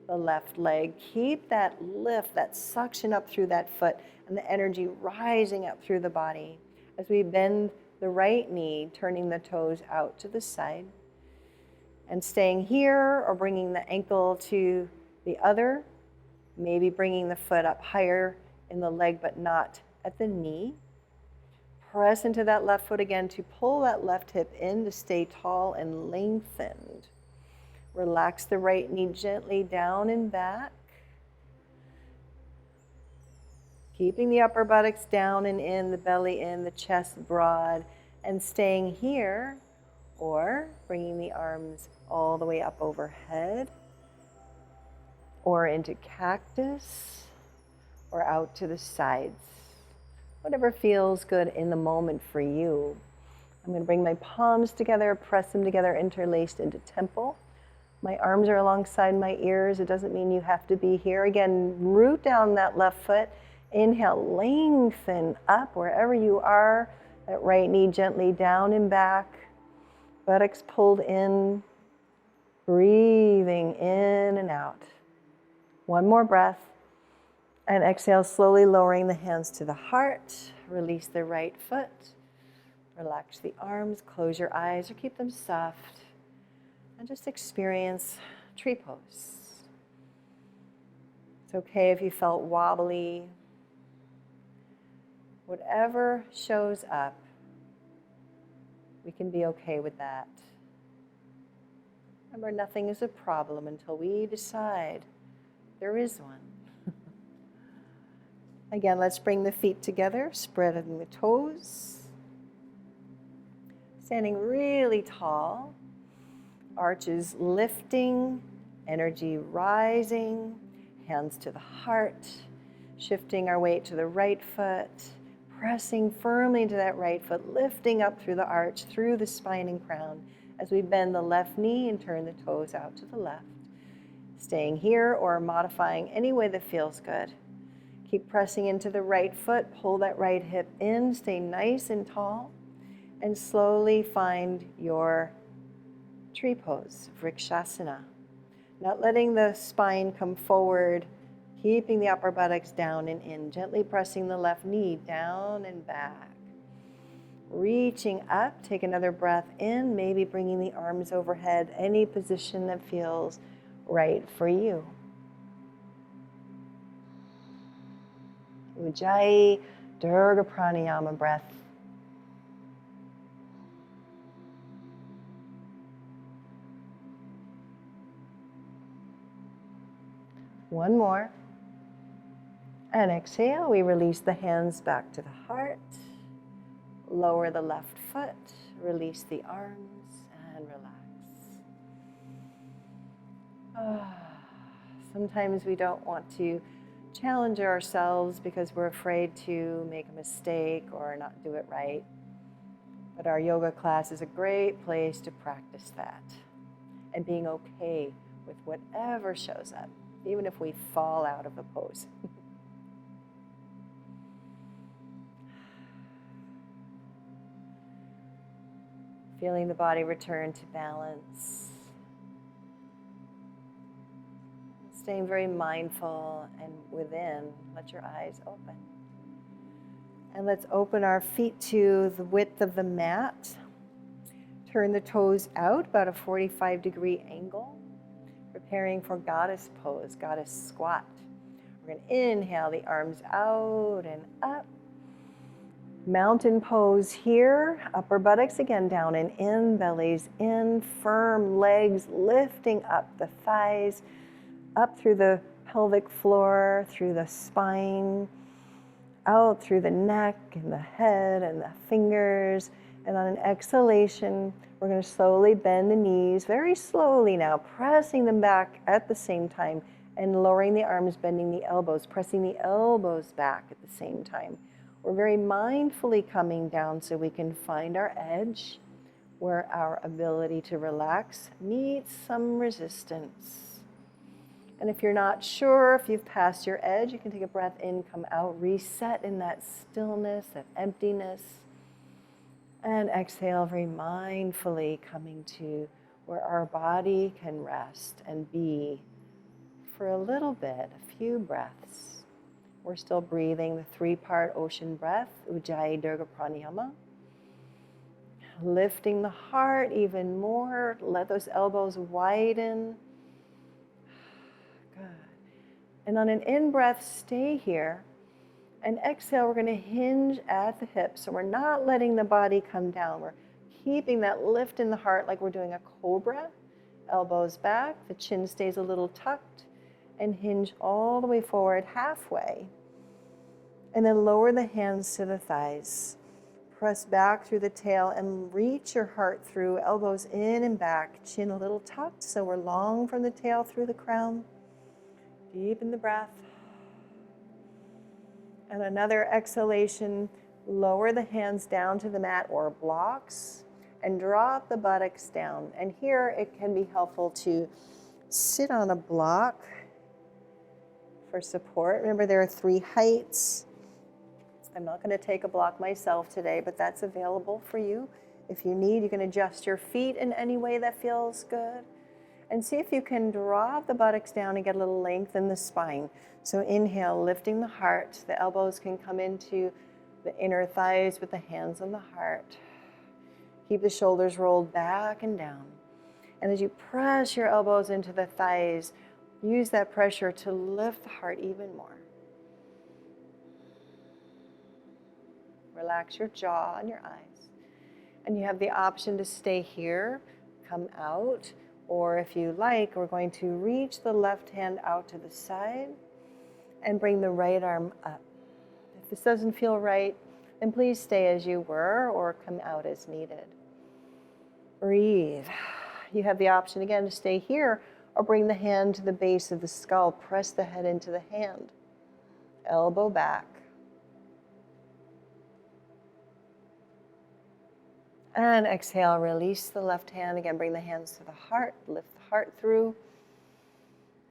the left leg. Keep that lift, that suction up through that foot, and the energy rising up through the body as we bend the right knee, turning the toes out to the side. And staying here or bringing the ankle to the other, maybe bringing the foot up higher in the leg but not at the knee. Press into that left foot again to pull that left hip in to stay tall and lengthened. Relax the right knee gently down and back. Keeping the upper buttocks down and in, the belly in, the chest broad, and staying here, or bringing the arms all the way up overhead, or into cactus, or out to the sides. Whatever feels good in the moment for you. I'm going to bring my palms together, press them together, interlaced into temple. My arms are alongside my ears. It doesn't mean you have to be here. Again, root down that left foot. Inhale, lengthen up wherever you are. That right knee gently down and back. Buttocks pulled in. Breathing in and out. One more breath. And exhale, slowly lowering the hands to the heart. Release the right foot. Relax the arms. Close your eyes or keep them soft. And just experience tree pose. It's okay if you felt wobbly. Whatever shows up, we can be okay with that. Remember, nothing is a problem until we decide there is one. Again, let's bring the feet together, spreading the toes. Standing really tall. Arches lifting, energy rising, hands to the heart, shifting our weight to the right foot, pressing firmly into that right foot, lifting up through the arch, through the spine and crown, as we bend the left knee and turn the toes out to the left. Staying here or modifying any way that feels good. Keep pressing into the right foot, pull that right hip in, stay nice and tall, and slowly find your tree pose, Vrikshasana. Not letting the spine come forward, keeping the upper buttocks down and in, gently pressing the left knee down and back. Reaching up, take another breath in, maybe bringing the arms overhead, any position that feels right for you. Ujjayi Dirga Pranayama breath. One more. And exhale, we release the hands back to the heart. Lower the left foot, release the arms, and relax. Sometimes we don't want to challenge ourselves because we're afraid to make a mistake or not do it right. But our yoga class is a great place to practice that and being okay with whatever shows up, even if we fall out of the pose. Feeling the body return to balance. Staying very mindful and within, let your eyes open. And let's open our feet to the width of the mat. Turn the toes out, about a 45-degree angle. Preparing for goddess pose, goddess squat. We're going to inhale the arms out and up. Mountain pose here, upper buttocks again down and in, bellies in, firm legs lifting up the thighs, up through the pelvic floor, through the spine, out through the neck and the head and the fingers. And on an exhalation, we're going to slowly bend the knees, very slowly now, pressing them back at the same time and lowering the arms, bending the elbows, pressing the elbows back at the same time. We're very mindfully coming down so we can find our edge where our ability to relax meets some resistance. And if you're not sure if you've passed your edge, you can take a breath in, come out, reset in that stillness, that emptiness. And exhale very mindfully, coming to where our body can rest and be for a little bit, a few breaths. We're still breathing the 3-part ocean breath, Ujjayi Dirgha Pranayama. Lifting the heart even more. Let those elbows widen. Good. And on an in-breath, stay here. And exhale, we're going to hinge at the hips. So we're not letting the body come down. We're keeping that lift in the heart like we're doing a cobra. Elbows back, the chin stays a little tucked, and hinge all the way forward halfway. And then lower the hands to the thighs. Press back through the tail and reach your heart through, elbows in and back, chin a little tucked, so we're long from the tail through the crown. Deepen the breath. And another exhalation, lower the hands down to the mat or blocks and drop the buttocks down. And here it can be helpful to sit on a block for support. Remember, there are 3 heights. I'm not going to take a block myself today, but that's available for you. If you need, you can adjust your feet in any way that feels good. And see if you can drop the buttocks down and get a little length in the spine. So inhale, lifting the heart. The elbows can come into the inner thighs with the hands on the heart. Keep the shoulders rolled back and down. And as you press your elbows into the thighs, use that pressure to lift the heart even more. Relax your jaw and your eyes. And you have the option to stay here, come out, or if you like, we're going to reach the left hand out to the side and bring the right arm up. If this doesn't feel right, then please stay as you were or come out as needed. Breathe. You have the option again to stay here or bring the hand to the base of the skull. Press the head into the hand. Elbow back. And exhale, release the left hand. Again, bring the hands to the heart, lift the heart through.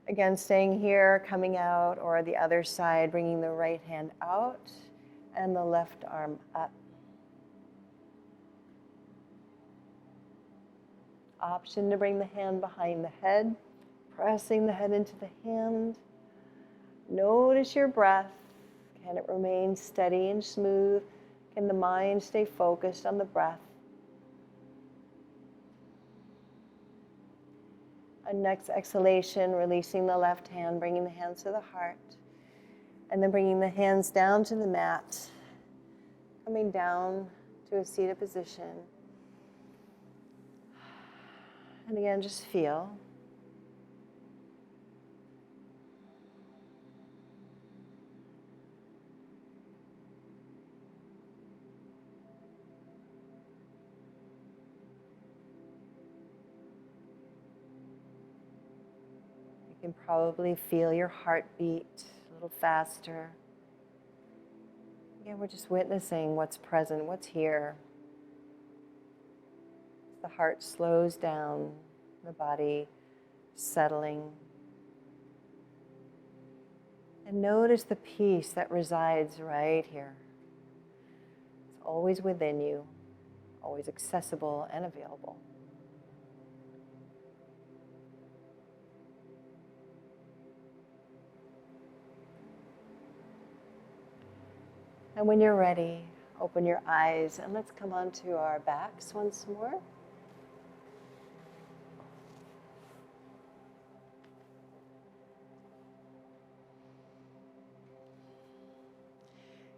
Again, staying here, coming out, or the other side, bringing the right hand out and the left arm up. Option to bring the hand behind the head, pressing the head into the hand. Notice your breath. Can it remain steady and smooth? Can the mind stay focused on the breath? And next exhalation, releasing the left hand, bringing the hands to the heart. And then bringing the hands down to the mat. Coming down to a seated position. And again, just feel. You can probably feel your heartbeat a little faster. Again, we're just witnessing what's present, what's here. The heart slows down, the body settling. And notice the peace that resides right here. It's always within you, always accessible and available. And when you're ready, open your eyes and let's come onto our backs once more.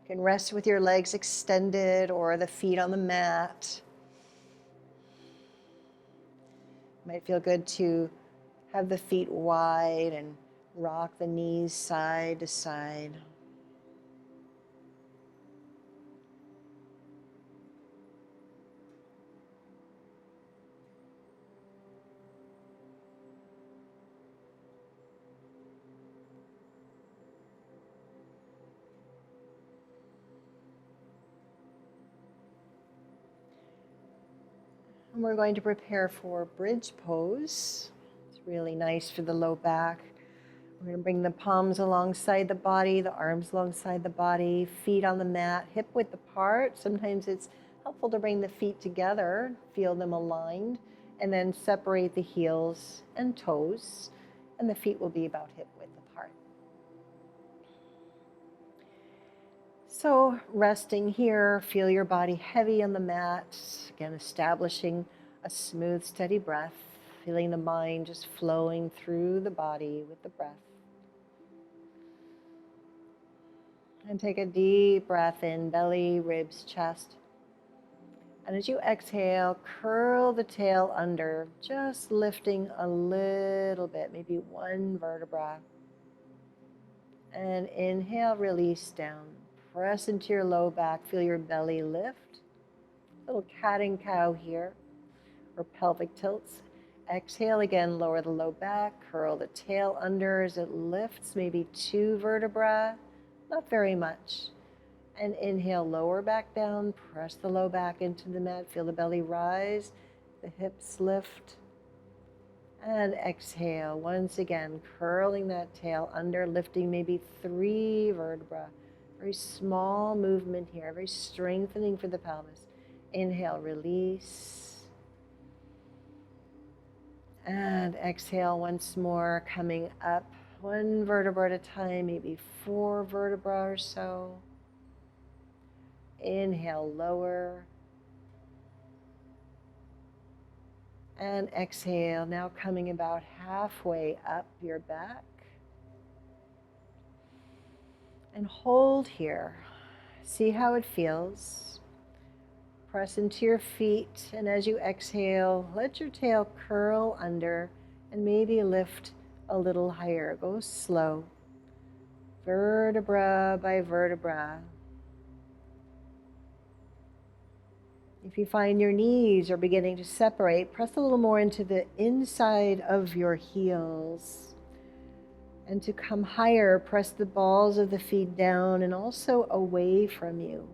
You can rest with your legs extended or the feet on the mat. It might feel good to have the feet wide and rock the knees side to side. And we're going to prepare for bridge pose. It's really nice for the low back. We're going to bring the palms alongside the body, the arms alongside the body, feet on the mat, hip width apart. Sometimes it's helpful to bring the feet together, feel them aligned, and then separate the heels and toes, and the feet will be about hip width apart. So resting here, feel your body heavy on the mat. Again, establishing a smooth, steady breath, feeling the mind just flowing through the body with the breath. And take a deep breath in, belly, ribs, chest. And as you exhale, curl the tail under, just lifting a little bit, maybe one vertebra. And inhale, release down. Press into your low back, feel your belly lift. Little cat and cow here, or pelvic tilts. Exhale again, lower the low back, curl the tail under as it lifts, maybe 2 vertebrae, not very much. And inhale, lower back down, press the low back into the mat, feel the belly rise, the hips lift. And exhale, once again, curling that tail under, lifting maybe 3 vertebrae. Very small movement here, very strengthening for the pelvis. Inhale, release. And exhale once more, coming up 1 vertebra at a time, maybe 4 vertebrae or so. Inhale, lower. And exhale, now coming about halfway up your back. And hold here. See how it feels. Press into your feet, and as you exhale, let your tail curl under and maybe lift a little higher. Go slow, vertebra by vertebra. If you find your knees are beginning to separate, press a little more into the inside of your heels. And to come higher, press the balls of the feet down and also away from you.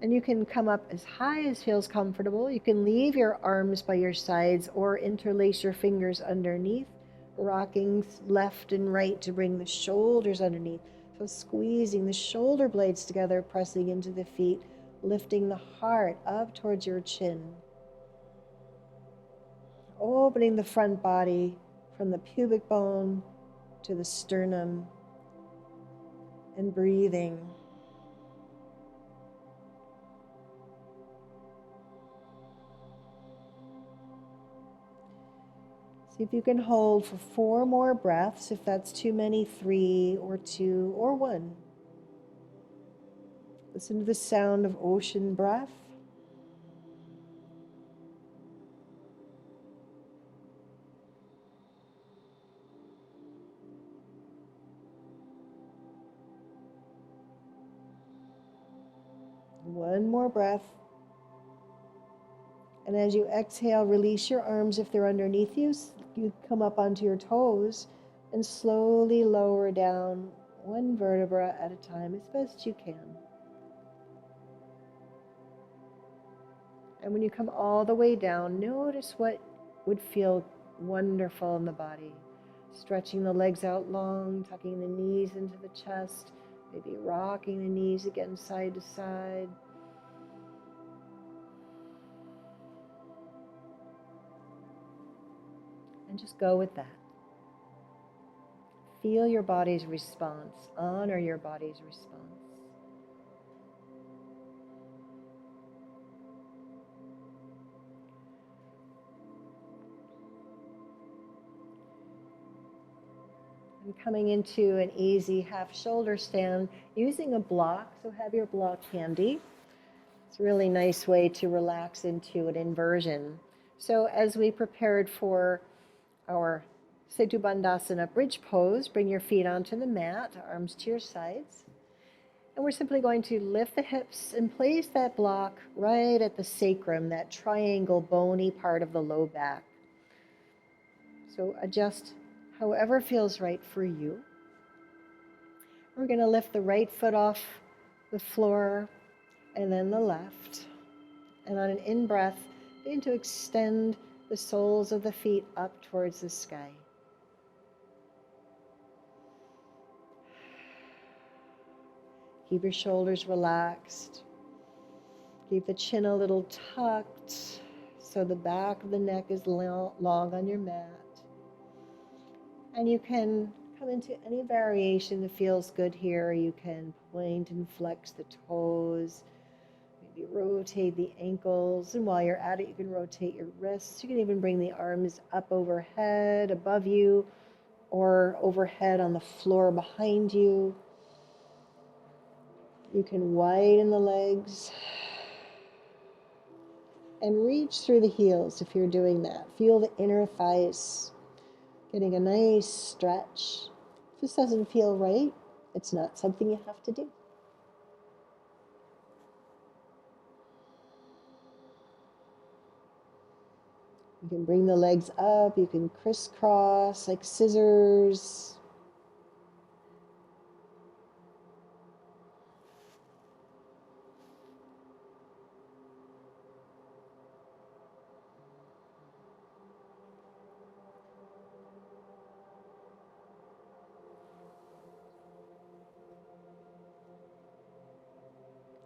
And you can come up as high as feels comfortable. You can leave your arms by your sides or interlace your fingers underneath, rocking left and right to bring the shoulders underneath. So squeezing the shoulder blades together, pressing into the feet, lifting the heart up towards your chin. Opening the front body from the pubic bone to the sternum and breathing. See if you can hold for 4 more breaths. If that's too many, 3 or 2 or 1. Listen to the sound of ocean breath. One more breath. And as you exhale, release your arms if they're underneath you. You come up onto your toes and slowly lower down 1 vertebra at a time as best you can. And when you come all the way down, notice what would feel wonderful in the body. Stretching the legs out long, tucking the knees into the chest, maybe rocking the knees again side to side. And just go with that. Feel your body's response. Honor your body's response. And coming into an easy half shoulder stand using a block. So have your block handy. It's a really nice way to relax into an inversion. So as we prepared for our Setu Bandhasana bridge pose, bring your feet onto the mat, arms to your sides. And we're simply going to lift the hips and place that block right at the sacrum, that triangle bony part of the low back. So adjust however feels right for you. We're going to lift the right foot off the floor and then the left. And on an in-breath, Begin to extend the soles of the feet up towards the sky. Keep your shoulders relaxed. Keep the chin a little tucked so the back of the neck is long on your mat. And you can come into any variation that feels good here. You can point and flex the toes, maybe rotate the ankles. And while you're at it, you can rotate your wrists. You can even bring the arms up overhead, above you, or overhead on the floor behind you. You can widen the legs and reach through the heels if you're doing that. Feel the inner thighs getting a nice stretch. If this doesn't feel right, it's not something you have to do. You can bring the legs up, you can crisscross like scissors.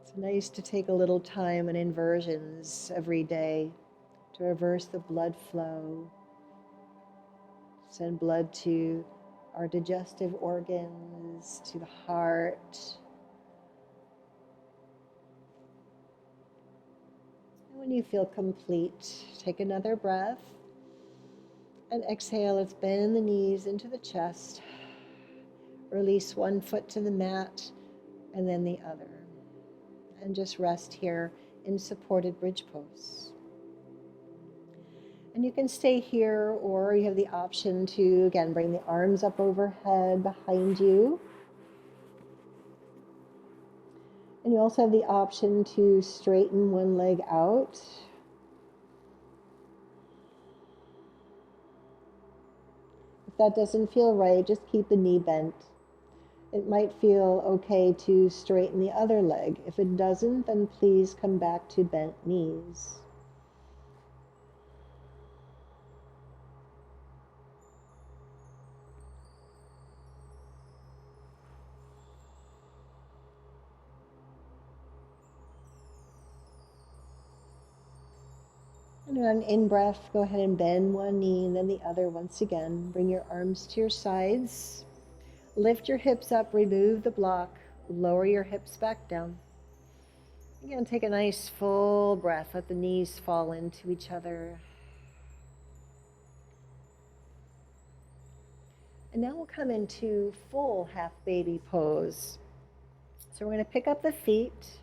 It's nice to take a little time in inversions every day to reverse the blood flow, send blood to our digestive organs, to the heart. And when you feel complete, take another breath and exhale. Let's bend the knees into the chest. Release one foot to the mat and then the other. And just rest here in supported bridge pose. And you can stay here, or you have the option to, again, bring the arms up overhead behind you. And you also have the option to straighten one leg out. If that doesn't feel right, just keep the knee bent. It might feel okay to straighten the other leg. If it doesn't, then please come back to bent knees. And on in-breath, go ahead and bend one knee and then the other once again. Bring your arms to your sides. Lift your hips up, remove the block, lower your hips back down. Again, take a nice full breath. Let the knees fall into each other. And now we'll come into full half baby pose. So we're going to pick up the feet,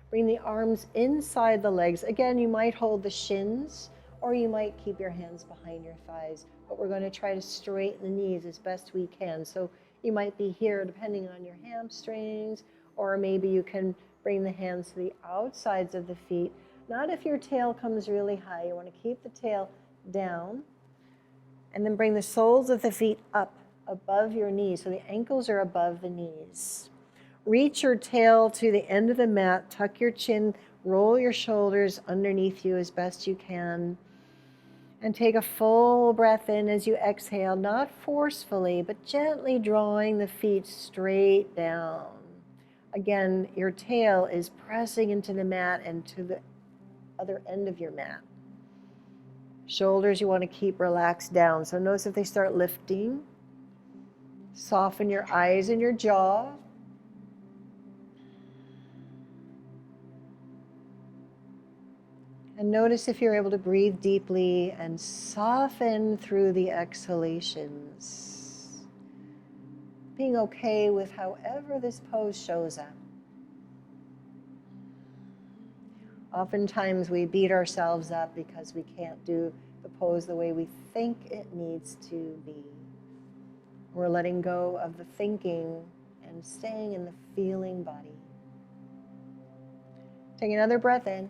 bring the arms inside the legs. Again, you might hold the shins, or you might keep your hands behind your thighs. But we're going to try to straighten the knees as best we can. So you might be here depending on your hamstrings, or maybe you can bring the hands to the outsides of the feet. Not if your tail comes really high. You want to keep the tail down, and then bring the soles of the feet up above your knees. So the ankles are above the knees. Reach your tail to the end of the mat, tuck your chin, roll your shoulders underneath you as best you can. And take a full breath in as you exhale, not forcefully, but gently drawing the feet straight down. Again, your tail is pressing into the mat and to the other end of your mat. Shoulders you want to keep relaxed down. So notice if they start lifting. Soften your eyes and your jaw. And notice if you're able to breathe deeply and soften through the exhalations. Being okay with however this pose shows up. Oftentimes we beat ourselves up because we can't do the pose the way we think it needs to be. We're letting go of the thinking and staying in the feeling body. Take another breath in.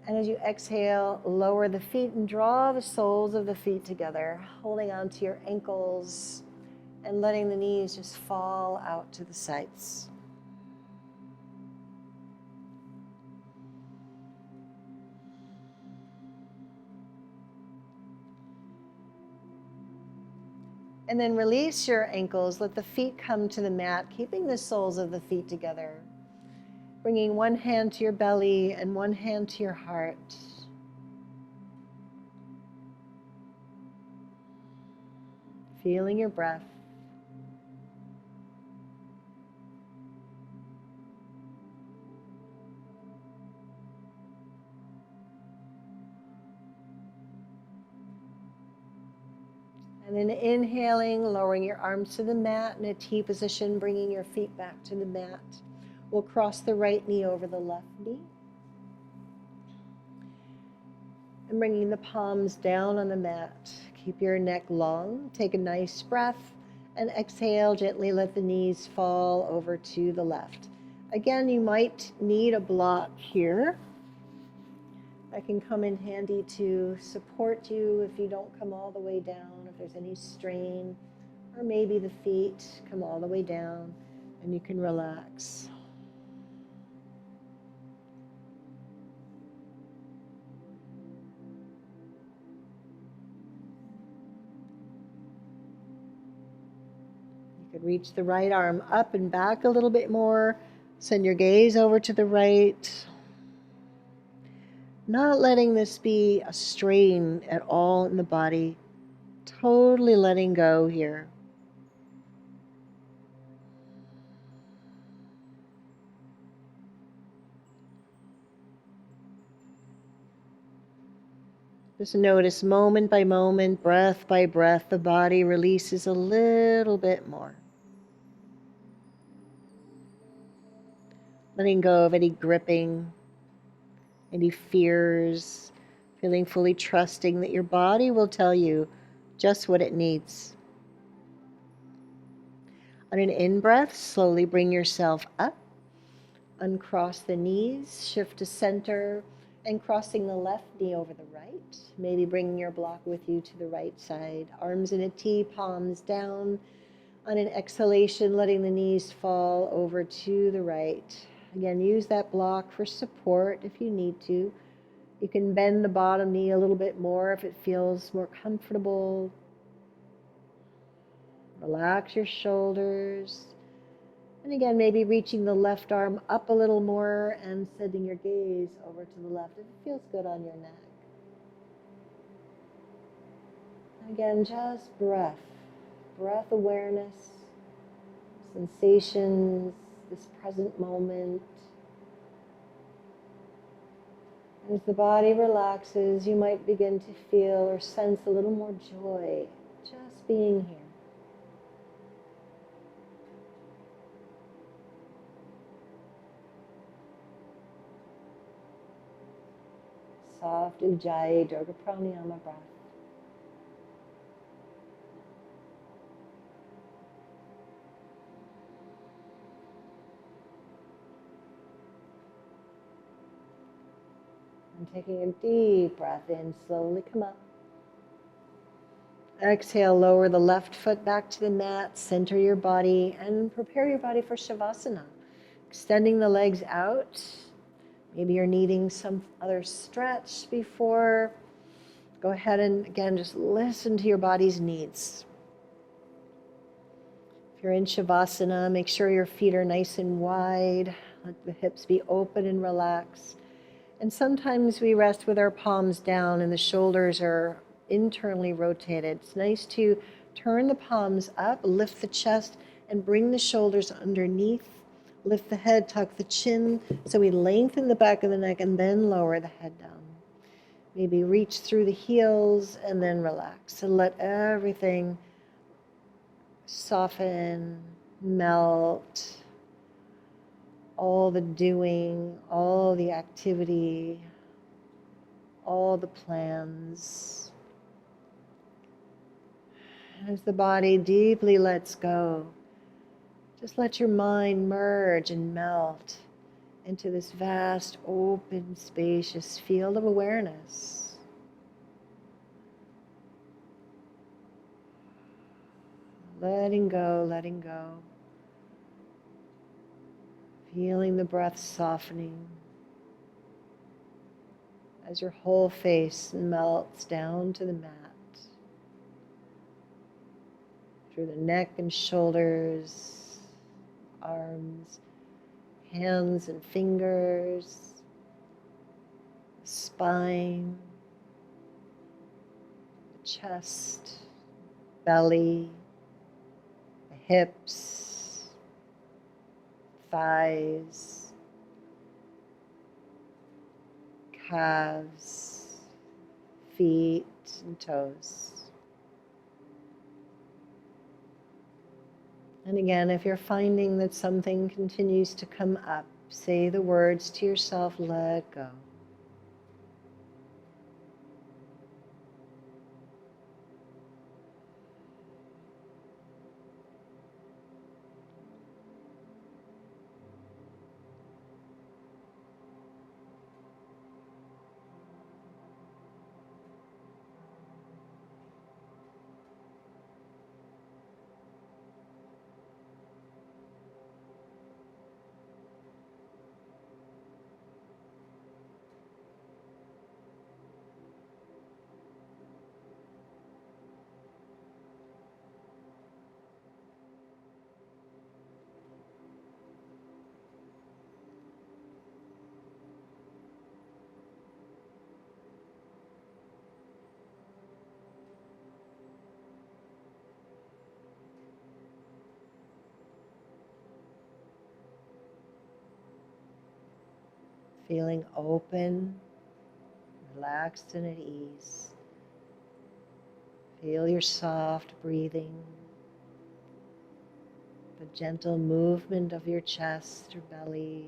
And as you exhale, lower the feet and draw the soles of the feet together, holding onto your ankles and letting the knees just fall out to the sides. And then release your ankles. Let the feet come to the mat, keeping the soles of the feet together. Bringing one hand to your belly and one hand to your heart. Feeling your breath. And then inhaling, lowering your arms to the mat in a T position, bringing your feet back to the mat. We'll cross the right knee over the left knee. And bringing the palms down on the mat. Keep your neck long. Take a nice breath. And exhale, gently let the knees fall over to the left. Again, you might need a block here. That can come in handy to support you if you don't come all the way down, if there's any strain, or maybe the feet come all the way down and you can relax. You could reach the right arm up and back a little bit more. Send your gaze over to the right. Not letting this be a strain at all in the body. Totally letting go here. Just notice moment by moment, breath by breath, the body releases a little bit more. Letting go of any gripping, any fears, feeling fully trusting that your body will tell you just what it needs. On an in-breath, slowly bring yourself up, uncross the knees, shift to center, and crossing the left knee over the right. Maybe bringing your block with you to the right side. Arms in a T, palms down. On an exhalation, letting the knees fall over to the right. Again, use that block for support if you need to. You can bend the bottom knee a little bit more if it feels more comfortable. Relax your shoulders. And again, maybe reaching the left arm up a little more and sending your gaze over to the left if it feels good on your neck. And again, just breath awareness, sensations, this present moment. And as the body relaxes, you might begin to feel or sense a little more joy just being here. Soft Ujjayi Durga Pranayama breath. And taking a deep breath in, slowly come up. Exhale, lower the left foot back to the mat, center your body, and prepare your body for Shavasana. Extending the legs out. Maybe you're needing some other stretch before. Go ahead and, again, just listen to your body's needs. If you're in Shavasana, make sure your feet are nice and wide. Let the hips be open and relaxed. And sometimes we rest with our palms down and the shoulders are internally rotated. It's nice to turn the palms up, lift the chest, and bring the shoulders underneath. Lift the head, tuck the chin, so we lengthen the back of the neck and then lower the head down. Maybe reach through the heels and then relax. And let everything soften, melt. All the doing, all the activity, all the plans. And as the body deeply lets go, just let your mind merge and melt into this vast, open, spacious field of awareness. Letting go, letting go. Feeling the breath softening as your whole face melts down to the mat. through the neck and shoulders, arms, hands and fingers, spine, the chest, belly, the hips, thighs, calves, feet and toes. And again, if you're finding that something continues to come up, say the words to yourself, let go. Feeling open, relaxed and at ease. Feel your soft breathing, the gentle movement of your chest or belly.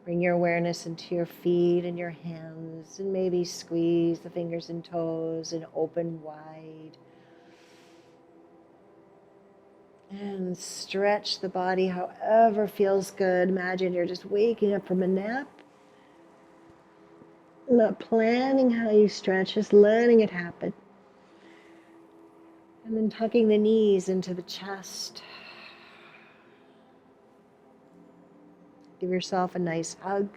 Bring your awareness into your feet and your hands, and maybe squeeze the fingers and toes and open wide. And stretch the body however feels good. Imagine you're just waking up from a nap. Not planning how you stretch, just letting it happen. And then tucking the knees into the chest. Give yourself a nice hug.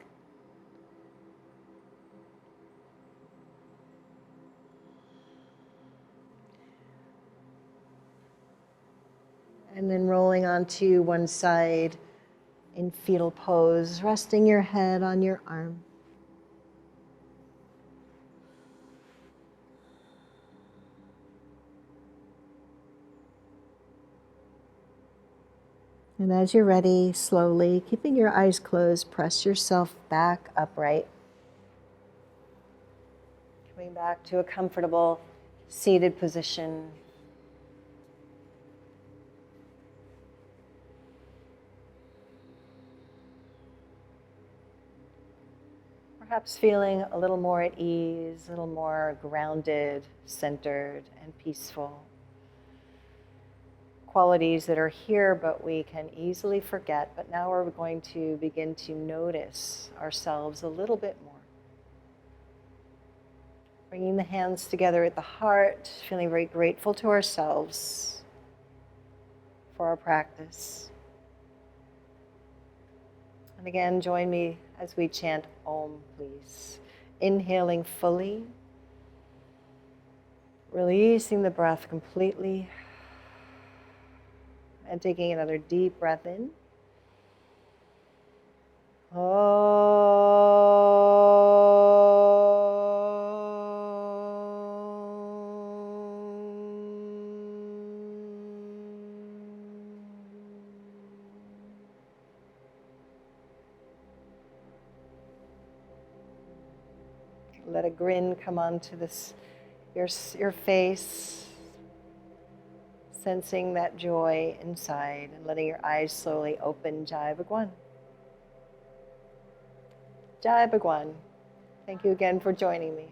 And then rolling onto one side in fetal pose, resting your head on your arm. And as you're ready, slowly, keeping your eyes closed, press yourself back upright. Coming back to a comfortable seated position. Perhaps feeling a little more at ease, a little more grounded, centered, and peaceful. Qualities that are here, but we can easily forget. But now we're going to begin to notice ourselves a little bit more. Bringing the hands together at the heart, feeling very grateful to ourselves for our practice. And again, join me as we chant Om, please. Inhaling fully, releasing the breath completely, and taking another deep breath in. Let a grin come onto your face, sensing that joy inside and letting your eyes slowly open. Jai Bhagwan. Jai Bhagwan. Thank you again for joining me.